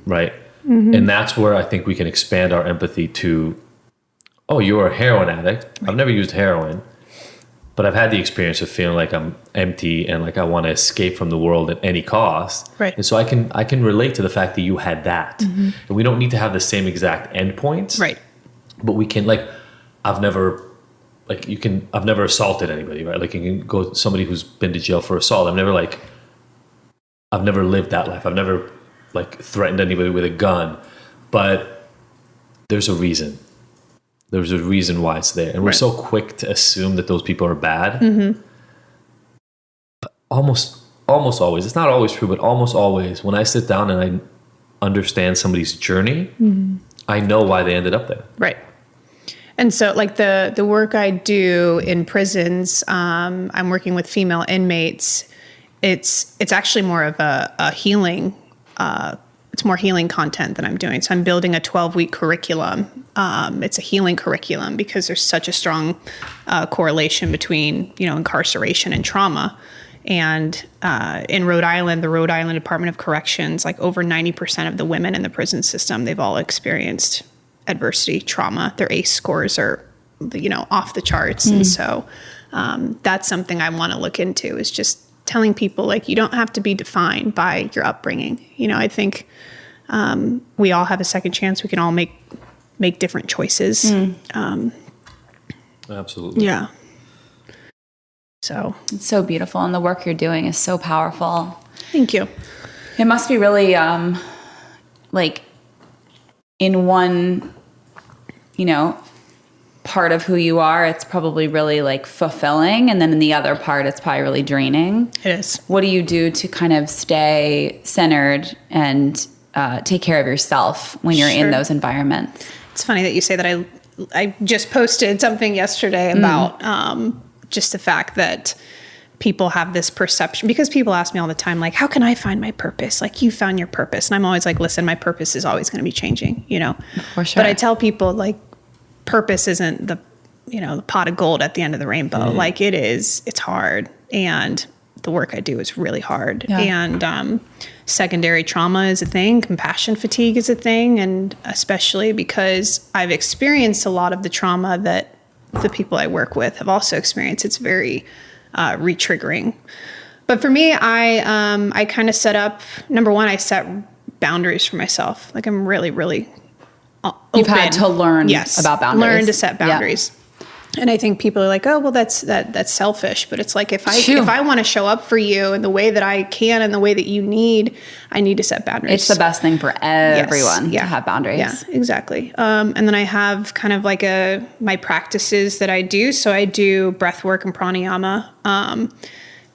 Right? And that's where I think we can expand our empathy to, oh, you're a heroin addict. I've never used heroin, but I've had the experience of feeling like I'm empty and like I want to escape from the world at any cost. Right. And so I can relate to the fact that you had that. And we don't need to have the same exact endpoints. Right. But we can, like, I've never assaulted anybody, right? Like you can go somebody who's been to jail for assault. I've never lived that life. I've never like threatened anybody with a gun, but there's a reason. There's a reason why it's there. And we're Right. so quick to assume that those people are bad. But almost always, it's not always true, but almost always, when I sit down and I understand somebody's journey, I know why they ended up there. Right. And so like the work I do in prisons, I'm working with female inmates. It's actually more of a healing, it's more healing content that I'm doing. So I'm building a 12-week curriculum. It's a healing curriculum because there's such a strong correlation between, incarceration and trauma. And in Rhode Island, the Rhode Island Department of Corrections, like over 90% of the women in the prison system, they've all experienced adversity, trauma. Their ACE scores are, off the charts. And so that's something I want to look into, is just telling people, like, you don't have to be defined by your upbringing. I think we all have a second chance. We can all make different choices. Absolutely. Yeah. So It's so beautiful, and the work you're doing is so powerful. thank you. It must be really like in one, part of who you are, it's probably really like fulfilling, and then in the other part, it's probably really draining. It is. What do you do to kind of stay centered and take care of yourself when you're in Sure. those environments? It's funny that you say that. I just posted something yesterday about just the fact that people have this perception, because people ask me all the time, like, how can I find my purpose? Like, you found your purpose. And I'm always like, listen, my purpose is always going to be changing, For sure. But I tell people, like, purpose isn't the pot of gold at the end of the rainbow. Like, it's hard. And the work I do is really hard. Yeah. And secondary trauma is a thing. Compassion fatigue is a thing. And especially because I've experienced a lot of the trauma that the people I work with have also experienced. It's very re-triggering. But for me, I kind of set up, number one, I set boundaries for myself. Like, I'm really, really open. You've had to learn about boundaries. Learn to set Yeah. boundaries. And I think people are like, oh, well, that's selfish. But it's like, if Phew. I want to show up for you in the way that I can and the way that you need, I need to set boundaries. It's the best thing for everyone Yes. to have boundaries. Yeah, exactly. And then I have kind of like my practices that I do. So I do breath work and pranayama.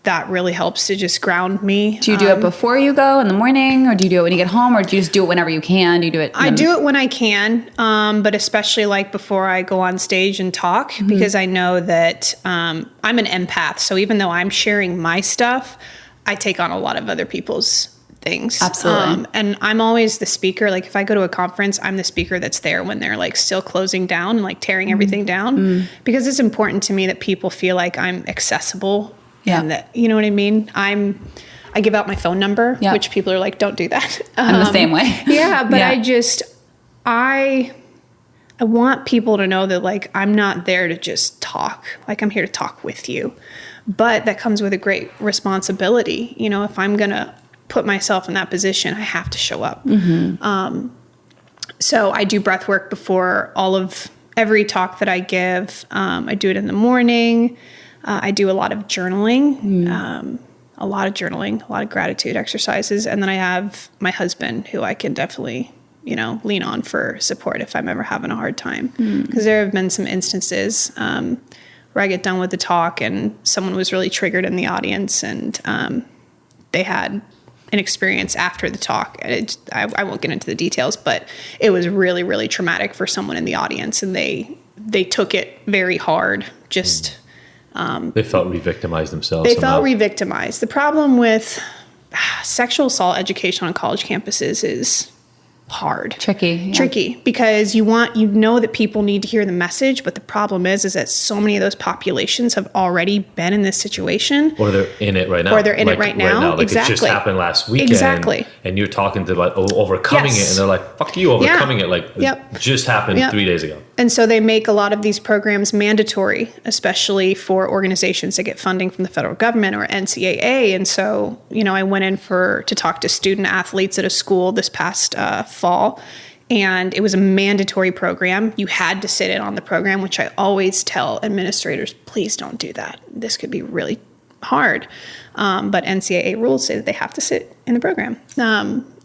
That really helps to just ground me. Do you do it before you go in the morning, or do you do it when you get home, or do you just do it whenever you can? Do you do it? I do it when I can, but especially like before I go on stage and talk, because I know that I'm an empath. So even though I'm sharing my stuff, I take on a lot of other people's things. Absolutely. And I'm always the speaker. Like, if I go to a conference, I'm the speaker that's there when they're like still closing down and like tearing everything down, because it's important to me that people feel like I'm accessible. Yeah. And that, you know what I mean? I give out my phone number, Yeah. which people are like, don't do that. I'm the same way. Yeah, but Yeah. I want people to know that, like, I'm not there to just talk. Like, I'm here to talk with you. But that comes with a great responsibility. If I'm going to put myself in that position, I have to show up. So I do breath work before every talk that I give. I do it in the morning. I do a lot of journaling. a lot of journaling, a lot of gratitude exercises. And then I have my husband, who I can definitely, lean on for support if I'm ever having a hard time. Because there have been some instances where I get done with the talk and someone was really triggered in the audience, and they had an experience after the talk. I won't get into the details, but it was really, really traumatic for someone in the audience, and they took it very hard. Just they felt re-victimized themselves. They felt re-victimized. The problem with sexual assault education on college campuses is hard. Tricky, because you know that people need to hear the message, but the problem is that so many of those populations have already been in this situation. Or they're in it right now. Like, exactly. It just happened last weekend. Exactly. And you're talking to like overcoming it, and they're like, fuck you, overcoming it. Like, it just happened 3 days ago. And so they make a lot of these programs mandatory, especially for organizations that get funding from the federal government or NCAA. And so, I went in to talk to student athletes at a school this past fall, and it was a mandatory program. You had to sit in on the program, which I always tell administrators, please don't do that. This could be really hard. But NCAA rules say that they have to sit in the program.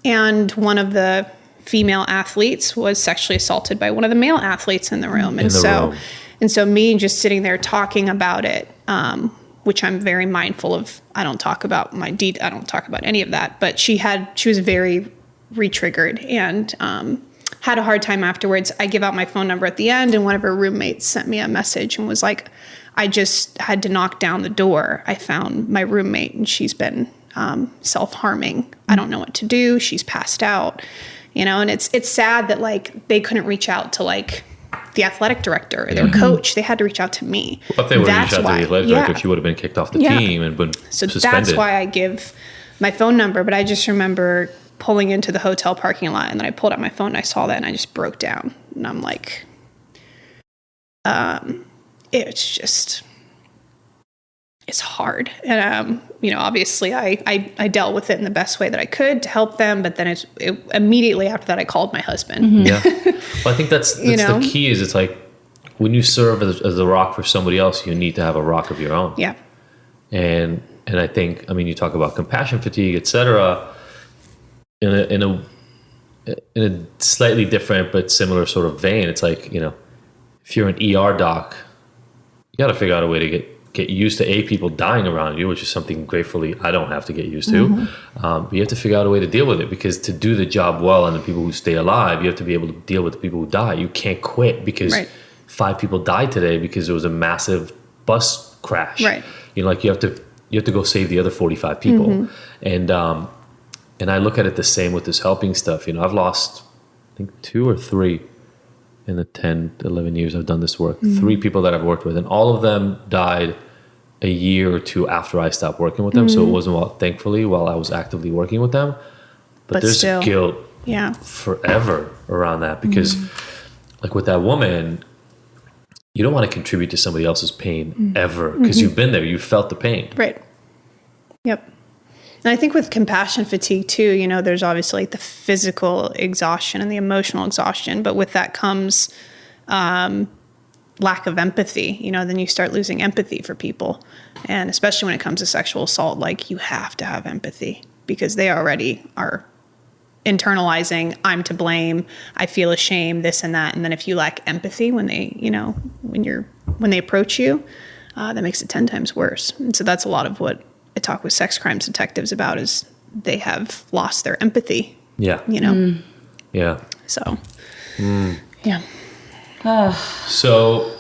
And one of the female athletes was sexually assaulted by one of the male athletes in the room. And so me just sitting there talking about it, which I'm very mindful of. I don't talk about I don't talk about any of that, but she was very re-triggered and had a hard time afterwards. I give out my phone number at the end, and one of her roommates sent me a message and was like, I just had to knock down the door. I found my roommate and she's been self-harming. I don't know what to do. She's passed out. And it's sad that like they couldn't reach out to like the athletic director or their coach. They had to reach out to me. Well, if they would have reached out to the athletic director, she would have been kicked off the team and been suspended. That's why I give my phone number. But I just remember pulling into the hotel parking lot, and then I pulled out my phone and I saw that, and I just broke down. And I'm like, it's hard. And, obviously I dealt with it in the best way that I could to help them. But then immediately after that, I called my husband. Mm-hmm. Yeah. Well, I think that's the key is it's like when you serve as a rock for somebody else, you need to have a rock of your own. Yeah. And I think, you talk about compassion fatigue, et cetera, in a slightly different but similar sort of vein. It's like, if you're an ER doc, you got to figure out a way to get used to people dying around you, which is something gratefully I don't have to get used to. Mm-hmm. But you have to figure out a way to deal with it, because to do the job well and the people who stay alive, you have to be able to deal with the people who die. You can't quit because 5 people died today because there was a massive bus crash. Right. You have to go save the other 45 people. Mm-hmm. And I look at it the same with this helping stuff. I've lost, I think 2 or 3 in the 10, 11 years I've done this work. 3 people that I've worked with, and all of them died a year or 2 after I stopped working with them. So it wasn't thankfully while I was actively working with them. But there's still guilt forever around that, because like with that woman, you don't want to contribute to somebody else's pain ever, because you've been there, you felt the pain. Right. Yep. And I think with compassion fatigue too, there's obviously like the physical exhaustion and the emotional exhaustion, but with that comes lack of empathy. Then you start losing empathy for people. And especially when it comes to sexual assault, like you have to have empathy, because they already are internalizing, I'm to blame, I feel ashamed, this and that. And then if you lack empathy when they, when they approach you, that makes it 10 times worse. And so that's a lot of what I talk with sex crimes detectives about, is they have lost their empathy. Yeah. Yeah. So, yeah. So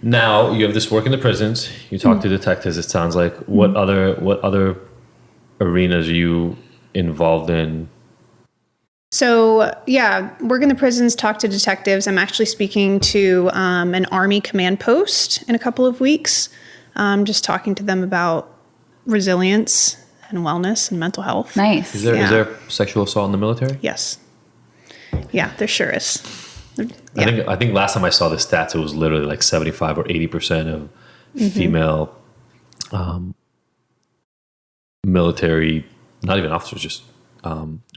now you have this work in the prisons. You talk to detectives. It sounds like what other arenas are you involved in? So work in the prisons, talk to detectives. I'm actually speaking to an Army command post in a couple of weeks. Just talking to them about resilience and wellness and mental health. Nice. Is there sexual assault in the military? Yes. Yeah, there sure is. Yeah. I think last time I saw the stats, it was literally like 75 or 80% of female military, not even officers, just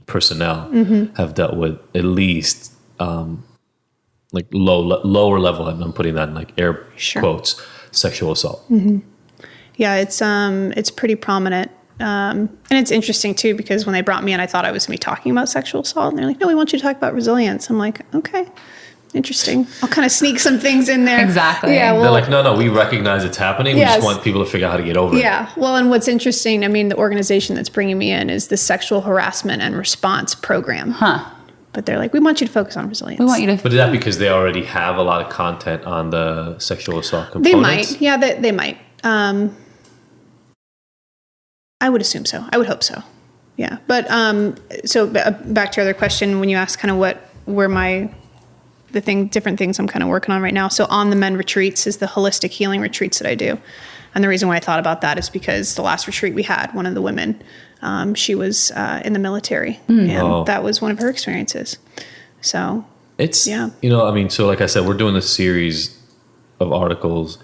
personnel have dealt with at least like lower level, and I'm putting that in like air quotes, sexual assault. Yeah, it's pretty prominent And it's interesting too, because when they brought me in, I thought I was going to be talking about sexual assault, and they're like, no, we want you to talk about resilience. I'm like, okay, interesting. I'll kind of sneak some things in there. Exactly. Yeah. Well, They're like, no, we recognize it's happening. We Yes. just want people to figure out how to get over it. yeah. Well, and what's interesting, I mean, the organization that's bringing me in is the Sexual Harassment and Response Program. Huh. But they're like, we want you to focus on resilience. We want you to. But is that because they already have a lot of content on the sexual assault They components? might. Yeah, they might. I would assume so. I would hope so. Yeah. But so back to your other question, when you asked kind of different things I'm kind of working on right now. So On the Mend retreats is the holistic healing retreats that I do. And the reason why I thought about that is because the last retreat we had, one of the women, she was in the military, and that was one of her experiences. So It's, Yeah. I mean, so like I said, we're doing this series of articles.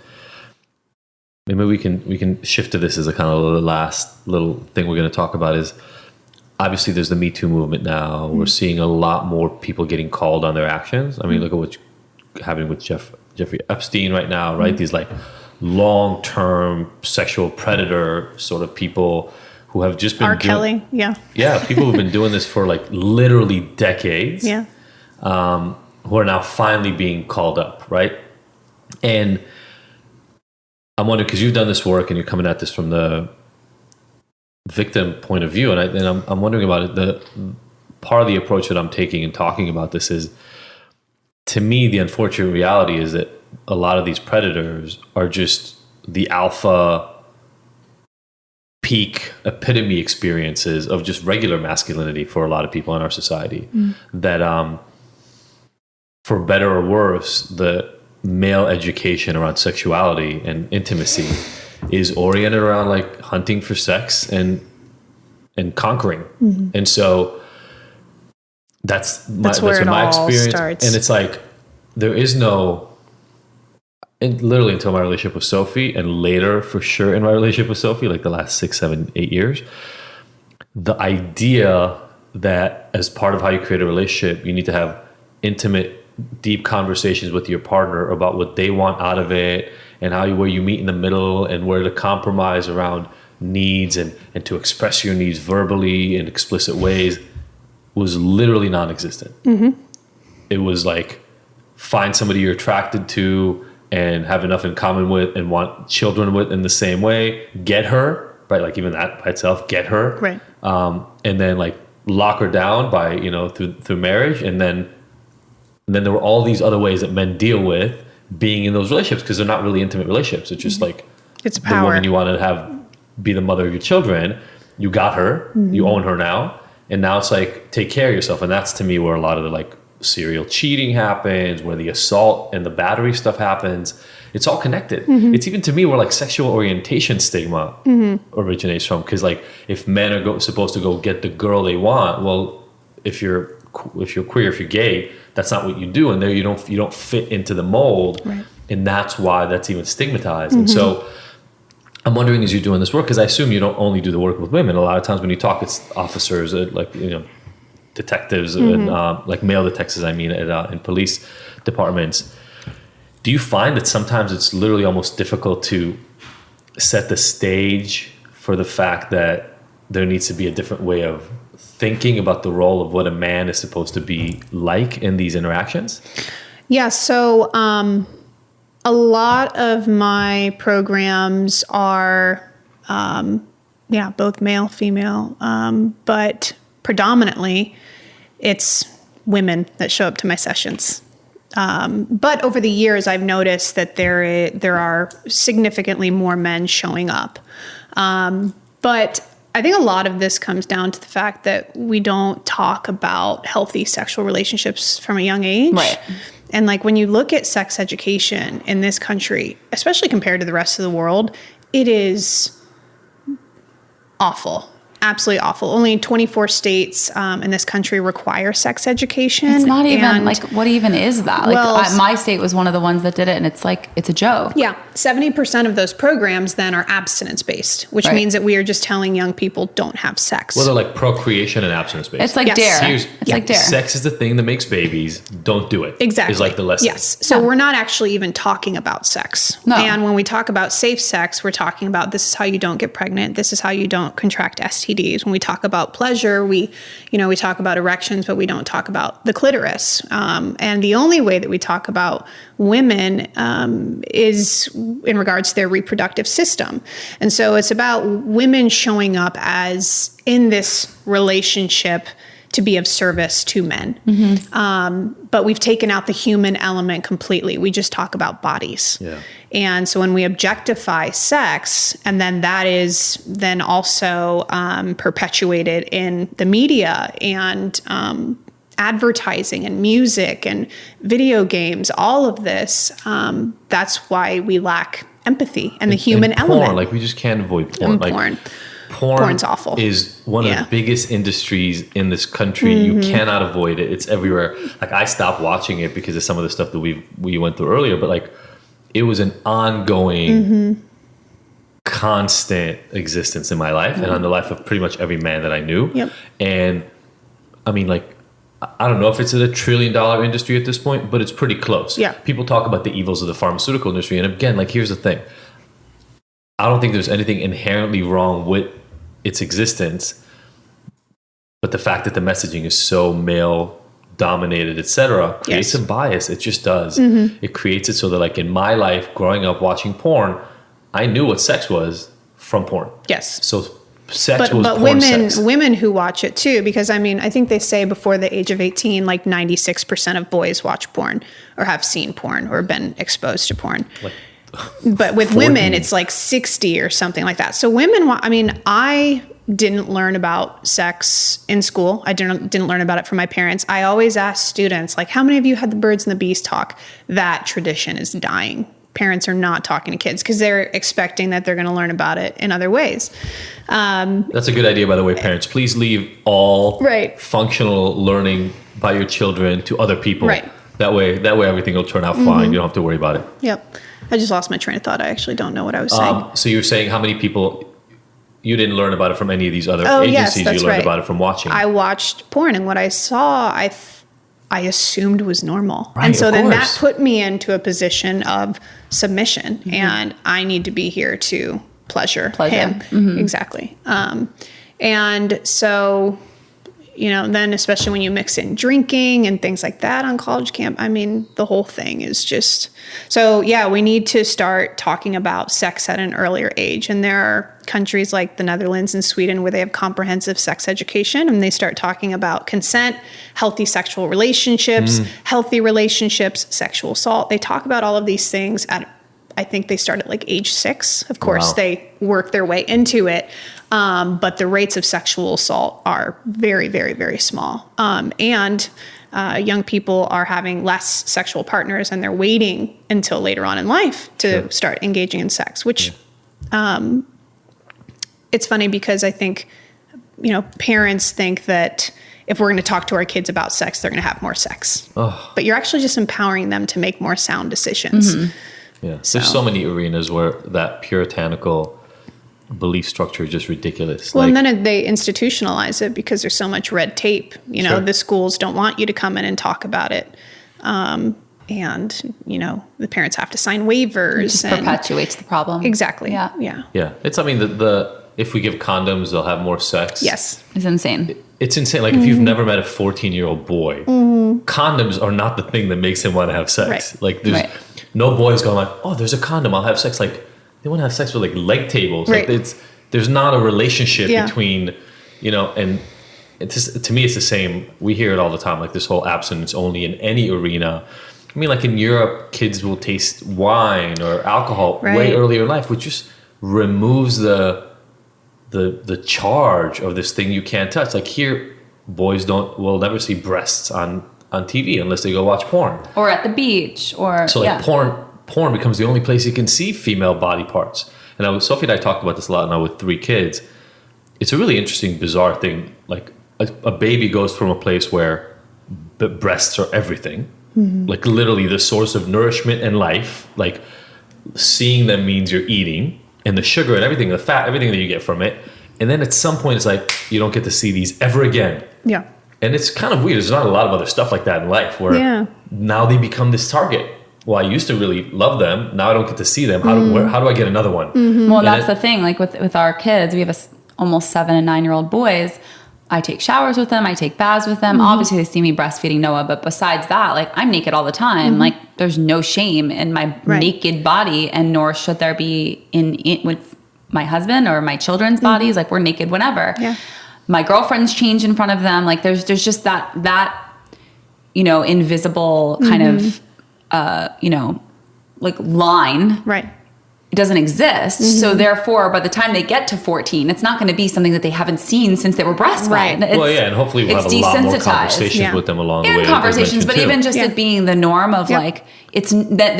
Maybe we can shift to this as a kind of the last little thing we're going to talk about is obviously there's the Me Too movement now. We're seeing a lot more people getting called on their actions. I mean, look at what's happening with Jeffrey Epstein right now, right? These like long-term sexual predator sort of people who have just been R. Kelly, yeah. Yeah, people who've been doing this for like literally decades. Yeah. Who are now finally being called up, right? And I'm wondering, because you've done this work and you're coming at this from the victim point of view, and I'm wondering about it. The part of the approach that I'm taking in talking about this is, to me, the unfortunate reality is that a lot of these predators are just the alpha peak epitome experiences of just regular masculinity for a lot of people in our society. That, for better or worse, the male education around sexuality and intimacy is oriented around like hunting for sex and conquering. And so that's where it my all experience. starts. And it's like, there is no, and literally until my relationship with Sophie, and later for sure in my relationship with Sophie, like the last 6, 7, 8 years, the idea that as part of how you create a relationship, you need to have intimate, deep conversations with your partner about what they want out of it, and where you meet in the middle, and where to compromise around needs and to express your needs verbally in explicit ways, was literally non-existent. It was like, find somebody you're attracted to and have enough in common with and want children with in the same way, get her, right? Like even that by itself, get her. Right. And then like lock her down by, through marriage. And then there were all these other ways that men deal with being in those relationships, because they're not really intimate relationships. It's just like, It's the power. woman you want to have be the mother of your children, you got her, you own her now. And now it's like, take care of yourself. And that's to me where a lot of the like serial cheating happens, where the assault and the battery stuff happens. It's all connected. It's even to me where like sexual orientation stigma originates from. Because like if men are supposed to go get the girl they want, well, if you're queer, if you're gay, that's not what you do. And there you don't fit into the mold. Right. And that's why that's even stigmatized. And so I'm wondering, as you're doing this work, because I assume you don't only do the work with women. A lot of times when you talk, it's officers, detectives, and like male detectives, in police departments. Do you find that sometimes it's literally almost difficult to set the stage for the fact that there needs to be a different way of thinking about the role of what a man is supposed to be like in these interactions? Yeah. So a lot of my programs are, both male, female, but predominantly it's women that show up to my sessions. But over the years, I've noticed that there are significantly more men showing up. But I think a lot of this comes down to the fact that we don't talk about healthy sexual relationships from a young age. Right. And like when you look at sex education in this country, especially compared to the rest of the world, it is awful. Absolutely awful. Only 24 states in this country require sex education. It's not even and like, what even is that? Like Well, my state was one of the ones that did it, and it's like, it's a joke. Yeah. 70% of those programs then are abstinence based, which Right. means that we are just telling young people don't have sex. Well, they're like procreation and abstinence based. It's like Yes. dare. Here's- It's like dare. Sex is the thing that makes babies. Don't do it. Exactly. Is like the lesson. Yes. So we're not actually even talking about sex. No. And when we talk about safe sex, we're talking about this is how you don't get pregnant. This is how you don't contract STDs. When we talk about pleasure, we talk about erections, but we don't talk about the clitoris. And the only way that we talk about women is in regards to their reproductive system. And so it's about women showing up as in this relationship to be of service to men. But we've taken out the human element completely. We just talk about bodies. Yeah. And so when we objectify sex, and then that is then also perpetuated in the media and advertising and music and video games, all of this, that's why we lack empathy and the human And porn, element. like we just can't avoid porn. And Like, porn. Porn's awful. Is one of Yeah. the biggest industries in this country. You cannot avoid it. It's everywhere. Like I stopped watching it because of some of the stuff that we went through earlier, but like it was an ongoing constant existence in my life and on the life of pretty much every man that I knew. Yep. And I mean, like, I don't know if it's a $1 trillion industry at this point, but it's pretty close. Yeah. People talk about the evils of the pharmaceutical industry. And again, like, here's the thing. I don't think there's anything inherently wrong with its existence, but the fact that the messaging is so male dominated, etc., creates Yes. a bias. It just does. It creates it so that, like, in my life, growing up watching porn, I knew what sex was from porn. Yes. So sex was But porn sex. women who watch it too, because I mean, I think they say before the age of 18, like 96% of boys watch porn or have seen porn or been exposed to porn. But with 14. women, it's like 60 or something like that. So women, I mean, I didn't learn about sex in school. I didn't learn about it from my parents. I always ask students, like, how many of you had the birds and the bees talk? That tradition is dying. Parents are not talking to kids because they're expecting that they're going to learn about it in other ways. That's a good idea, by the way, parents. Please leave all Right. functional learning by your children to other people. Right. That way everything will turn out fine. You don't have to worry about it. Yep. I just lost my train of thought. I actually don't know what I was saying. So you're saying how many people you didn't learn about it from any of these other Oh, yes, agencies? that's You learned right. about it from watching. I watched porn, and what I saw, I assumed was normal. Right, and so of then that course. put me into a position of submission, and I need to be here to pleasure him. Exactly. And so, then especially when you mix in drinking and things like that on college camp, I mean, the whole thing is just, so yeah, we need to start talking about sex at an earlier age. And there are countries like the Netherlands and Sweden where they have comprehensive sex education, and they start talking about consent, healthy sexual relationships, healthy relationships, sexual assault. They talk about all of these things I think they start at like age 6. Of course, Wow. they work their way into it. But the rates of sexual assault are very, very, very small. And young people are having less sexual partners, and they're waiting until later on in life to start engaging in sex, which it's funny because I think, parents think that if we're going to talk to our kids about sex, they're going to have more sex. But you're actually just empowering them to make more sound decisions. Yeah. So- There's so many arenas where that puritanical belief structure is just ridiculous. Well, Like, and then they institutionalize it because there's so much red tape. Sure. The schools don't want you to come in and talk about it. And, the parents have to sign waivers. It just and perpetuates the problem. Exactly. Yeah. Yeah. yeah, it's, I mean, the if we give condoms, they'll have more sex. Yes. It's insane. It's insane. Like, if you've never met a 14-year-old boy, condoms are not the thing that makes him want to have sex. Right. Like, there's Right. no boys going like, oh, there's a condom, I'll have sex. Like, they want to have sex with, like, leg tables. Right. Like, there's not a relationship Yeah. between, and it's just, to me, it's the same. We hear it all the time, like this whole abstinence only in any arena. I mean, like in Europe, kids will taste wine or alcohol way Right. earlier in life, which just removes the charge of this thing you can't touch. Like here, boys will never see breasts on TV unless they go watch porn. Or at the beach, or So like porn becomes the only place you can see female body parts. And Sophie and I talked about this a lot now with 3 kids. It's a really interesting, bizarre thing. Like a baby goes from a place where breasts are everything, like literally the source of nourishment and life. Like seeing them means you're eating, and the sugar and everything, the fat, everything that you get from it. And then at some point, it's like, you don't get to see these ever again. Yeah. And it's kind of weird. There's not a lot of other stuff like that in life where now they become this target. Well, I used to really love them. Now I don't get to see them. How do I get another one? Well, that's the thing. Like with our kids, we have almost 7 and 9-year-old boys. I take showers with them. I take baths with them. Obviously, they see me breastfeeding Noah, but besides that, like I'm naked all the time. Like there's no shame in my naked body, and nor should there be in with my husband or my children's bodies. Like we're naked whenever. Yeah. My girlfriends change in front of them. Like there's just that invisible kind of like line. Right. It doesn't exist. So therefore, by the time they get to 14, it's not going to be something that they haven't seen since they were breastfed. Right. And hopefully we'll have a lot more conversations with them along the way. And conversations, but even just it being the norm of like, it's that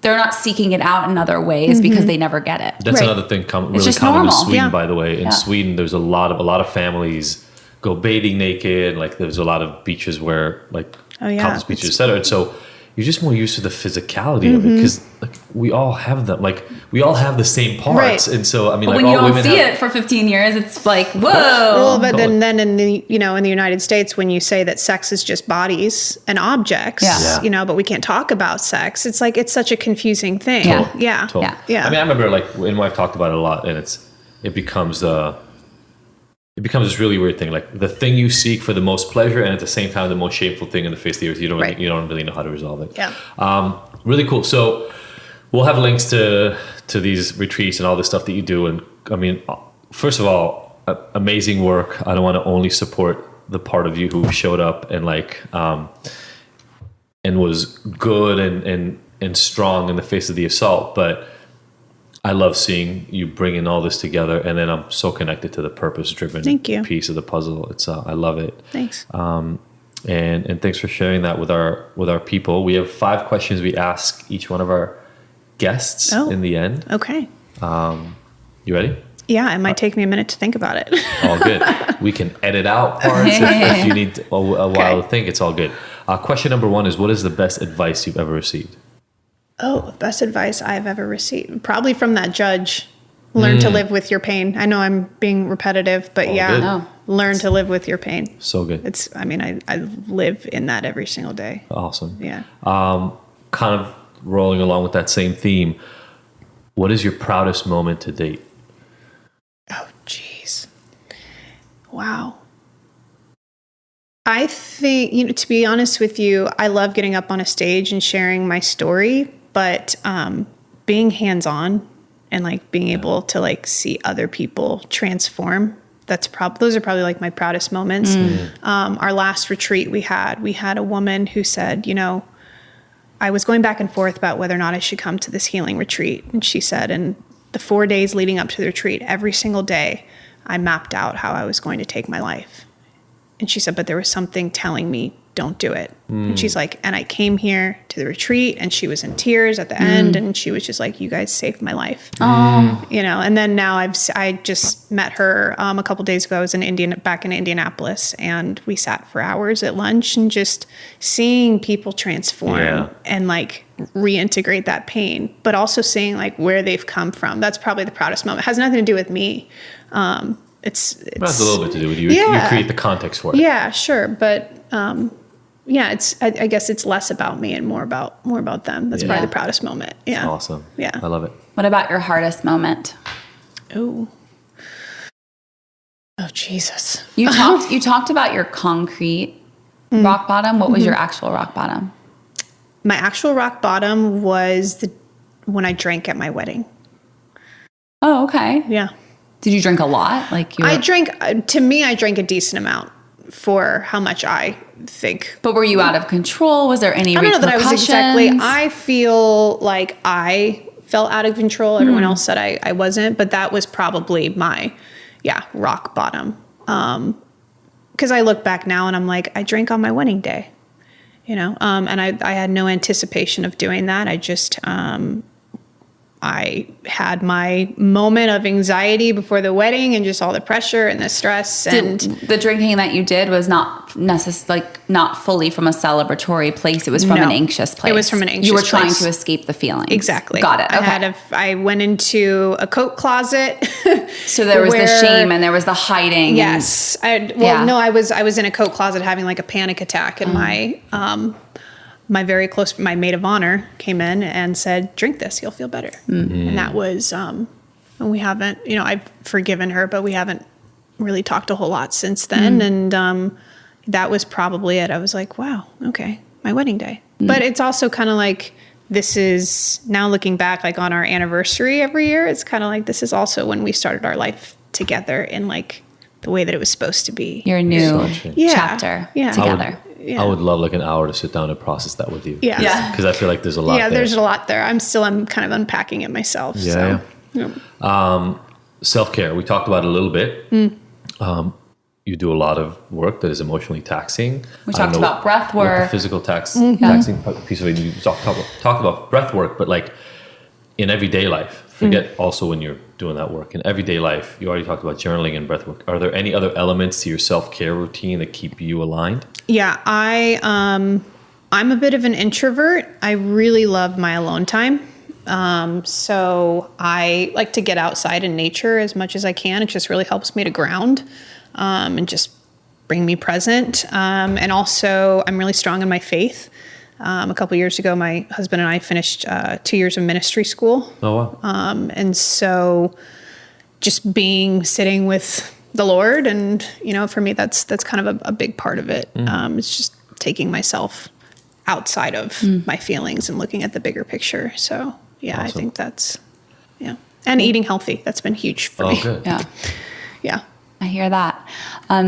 they're not seeking it out in other ways because they never get it. That's another thing really common normal. in Sweden, by the way. In Sweden, there's a lot of families go bathing naked. Like there's a lot of beaches where like couples beaches, et cetera. And so you're just more used to the physicality of it because like we all have them. Like we all have the same parts, and so I mean, but like when all you don't women see it for 15 years, it's like whoa. Well, but then in the in the United States, when you say that sex is just bodies and objects, but we can't talk about sex. It's like it's such a confusing thing. Totally. Yeah. I mean, I remember like when I've talked about it a lot, and it becomes this really weird thing, like the thing you seek for the most pleasure, and at the same time the most shameful thing in the face of the earth. You don't really know how to resolve it. Yeah. Really cool. So we'll have links to these retreats and all this stuff that you do. And I mean, first of all, amazing work. I don't want to only support the part of you who showed up and like and was good and strong in the face of the assault, but I love seeing you bringing all this together, and then I'm so connected to the purpose-driven piece of the puzzle. It's I love it. Thanks. And thanks for sharing that with our people. We have 5 questions we ask each one of our guests in the end. Okay. You ready? Yeah, it might take me a minute to think about it. All good. We can edit out parts if you need a while to think. It's all good. Question number 1 is, what is the best advice you've ever received? Oh, best advice I've ever received. Probably from that judge. Learn to live with your pain. I know I'm being repetitive, but learn to live with your pain. So good. I live in that every single day. Awesome. Yeah. Kind of rolling along with that same theme. What is your proudest moment to date? Oh, geez. Wow. I think, to be honest with you, I love getting up on a stage and sharing my story, but being hands-on and like being able to like see other people transform, those are probably like my proudest moments. Our last retreat we had a woman who said, I was going back and forth about whether or not I should come to this healing retreat. And she said, in the 4 days leading up to the retreat, every single day, I mapped out how I was going to take my life. And she said, but there was something telling me, don't do it. And she's like, and I came here to the retreat, and she was in tears at the end, and she was just like, you guys saved my life. And then now I just met her a couple days ago. I was back in Indianapolis, and we sat for hours at lunch and just seeing people transform and like reintegrate that pain, but also seeing like where they've come from. That's probably the proudest moment. It has nothing to do with me. It has a little bit to do with you. You create the context for it. Yeah, sure. But I guess it's less about me and more about them. That's probably the proudest moment. Yeah. Awesome. Yeah. I love it. What about your hardest moment? Oh, Jesus. You talked about your concrete rock bottom. What was your actual rock bottom? My actual rock bottom was when I drank at my wedding. Oh, okay. Yeah. Did you drink a lot? I drank a decent amount for how much I think. But were you out of control? Was there any repercussions? I don't know that I was exactly. I feel like I felt out of control. Everyone else said I wasn't, but that was probably my, rock bottom. Because I look back now and I'm like, I drank on my wedding day, and I had no anticipation of doing that. I just I had my moment of anxiety before the wedding and just all the pressure and the stress. And the drinking that you did was not necessarily, not fully from a celebratory place. It was from an anxious place. It was from an anxious You were place. trying to escape the feelings. Exactly. Got it. Okay. I went into a coat closet. So there was the shame and there was the hiding. Yes. I was in a coat closet having like a panic attack, and my maid of honor came in and said, "Drink this, you'll feel better." And that was, and we haven't, I've forgiven her, but we haven't really talked a whole lot since then. And that was probably it. I was like, wow, okay, my wedding day. But it's also kind of like, this is now looking back, like on our anniversary every year, it's kind of like, this is also when we started our life together in like the way that it was supposed to be. Your new Yeah. chapter Yeah. together. I would love like an hour to sit down and process that with you. Yeah. Yeah. Because I feel like there's a lot there. There's a lot there. I'm kind of unpacking it myself. Yeah. Self-care. We talked about it a little bit. You do a lot of work that is emotionally taxing. We talked about breath what work. the physical taxing piece of it. You talked about breath work, but like in everyday life, forget also when you're doing that work. In everyday life, you already talked about journaling and breath work. Are there any other elements to your self-care routine that keep you aligned? Yeah, I'm a bit of an introvert. I really love my alone time. So I like to get outside in nature as much as I can. It just really helps me to ground and just bring me present. And also, I'm really strong in my faith. A couple years ago, my husband and I finished 2 years of ministry school. Oh, wow. And so just sitting with the Lord, and, for me, that's kind of a big part of it. It's just taking myself outside of my feelings and looking at the bigger picture. So, yeah, Awesome. I think that's, and eating healthy. That's been huge for me. Good. Yeah. Yeah. I hear that.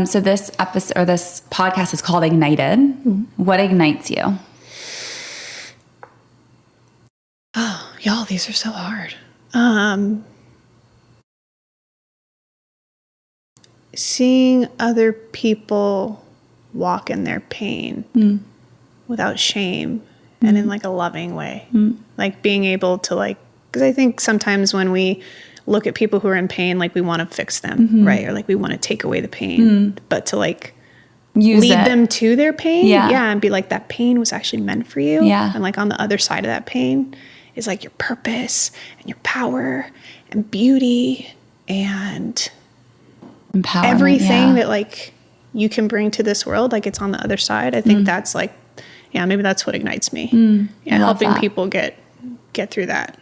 So this episode or this podcast is called Ignited. What ignites you? Oh, y'all, these are so hard. Seeing other people walk in their pain without shame and in like a loving way. Like being able to because I think sometimes when we look at people who are in pain, like we want to fix them, right? Or like we want to take away the pain, but to lead them to their pain. Yeah. And be like, that pain was actually meant for you. Yeah. And like on the other side of that pain is like your purpose and your power and beauty and Empowerment, everything that like you can bring to this world. Like it's on the other side. I think that's like, maybe that's what ignites me. I love Helping that. people get through that.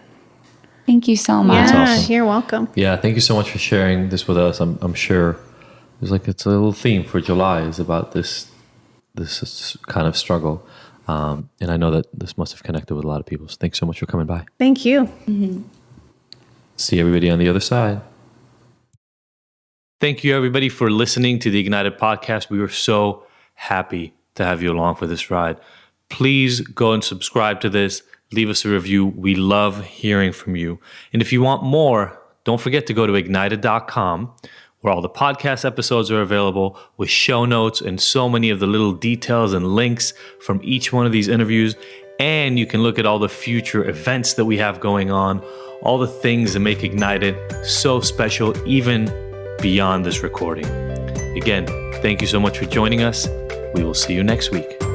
Thank you so much. Yeah, awesome. you're welcome. Yeah, thank you so much for sharing this with us. I'm sure it's a little theme for July is about this kind of struggle. And I know that this must have connected with a lot of people. So thanks so much for coming by. Thank you. See everybody on the other side. Thank you, everybody, for listening to the Ignited podcast. We were so happy to have you along for this ride. Please go and subscribe to this. Leave us a review. We love hearing from you. And if you want more, don't forget to go to ignited.com, where all the podcast episodes are available with show notes and so many of the little details and links from each one of these interviews. And you can look at all the future events that we have going on, all the things that make Ignited so special, even beyond this recording. Again, thank you so much for joining us. We will see you next week.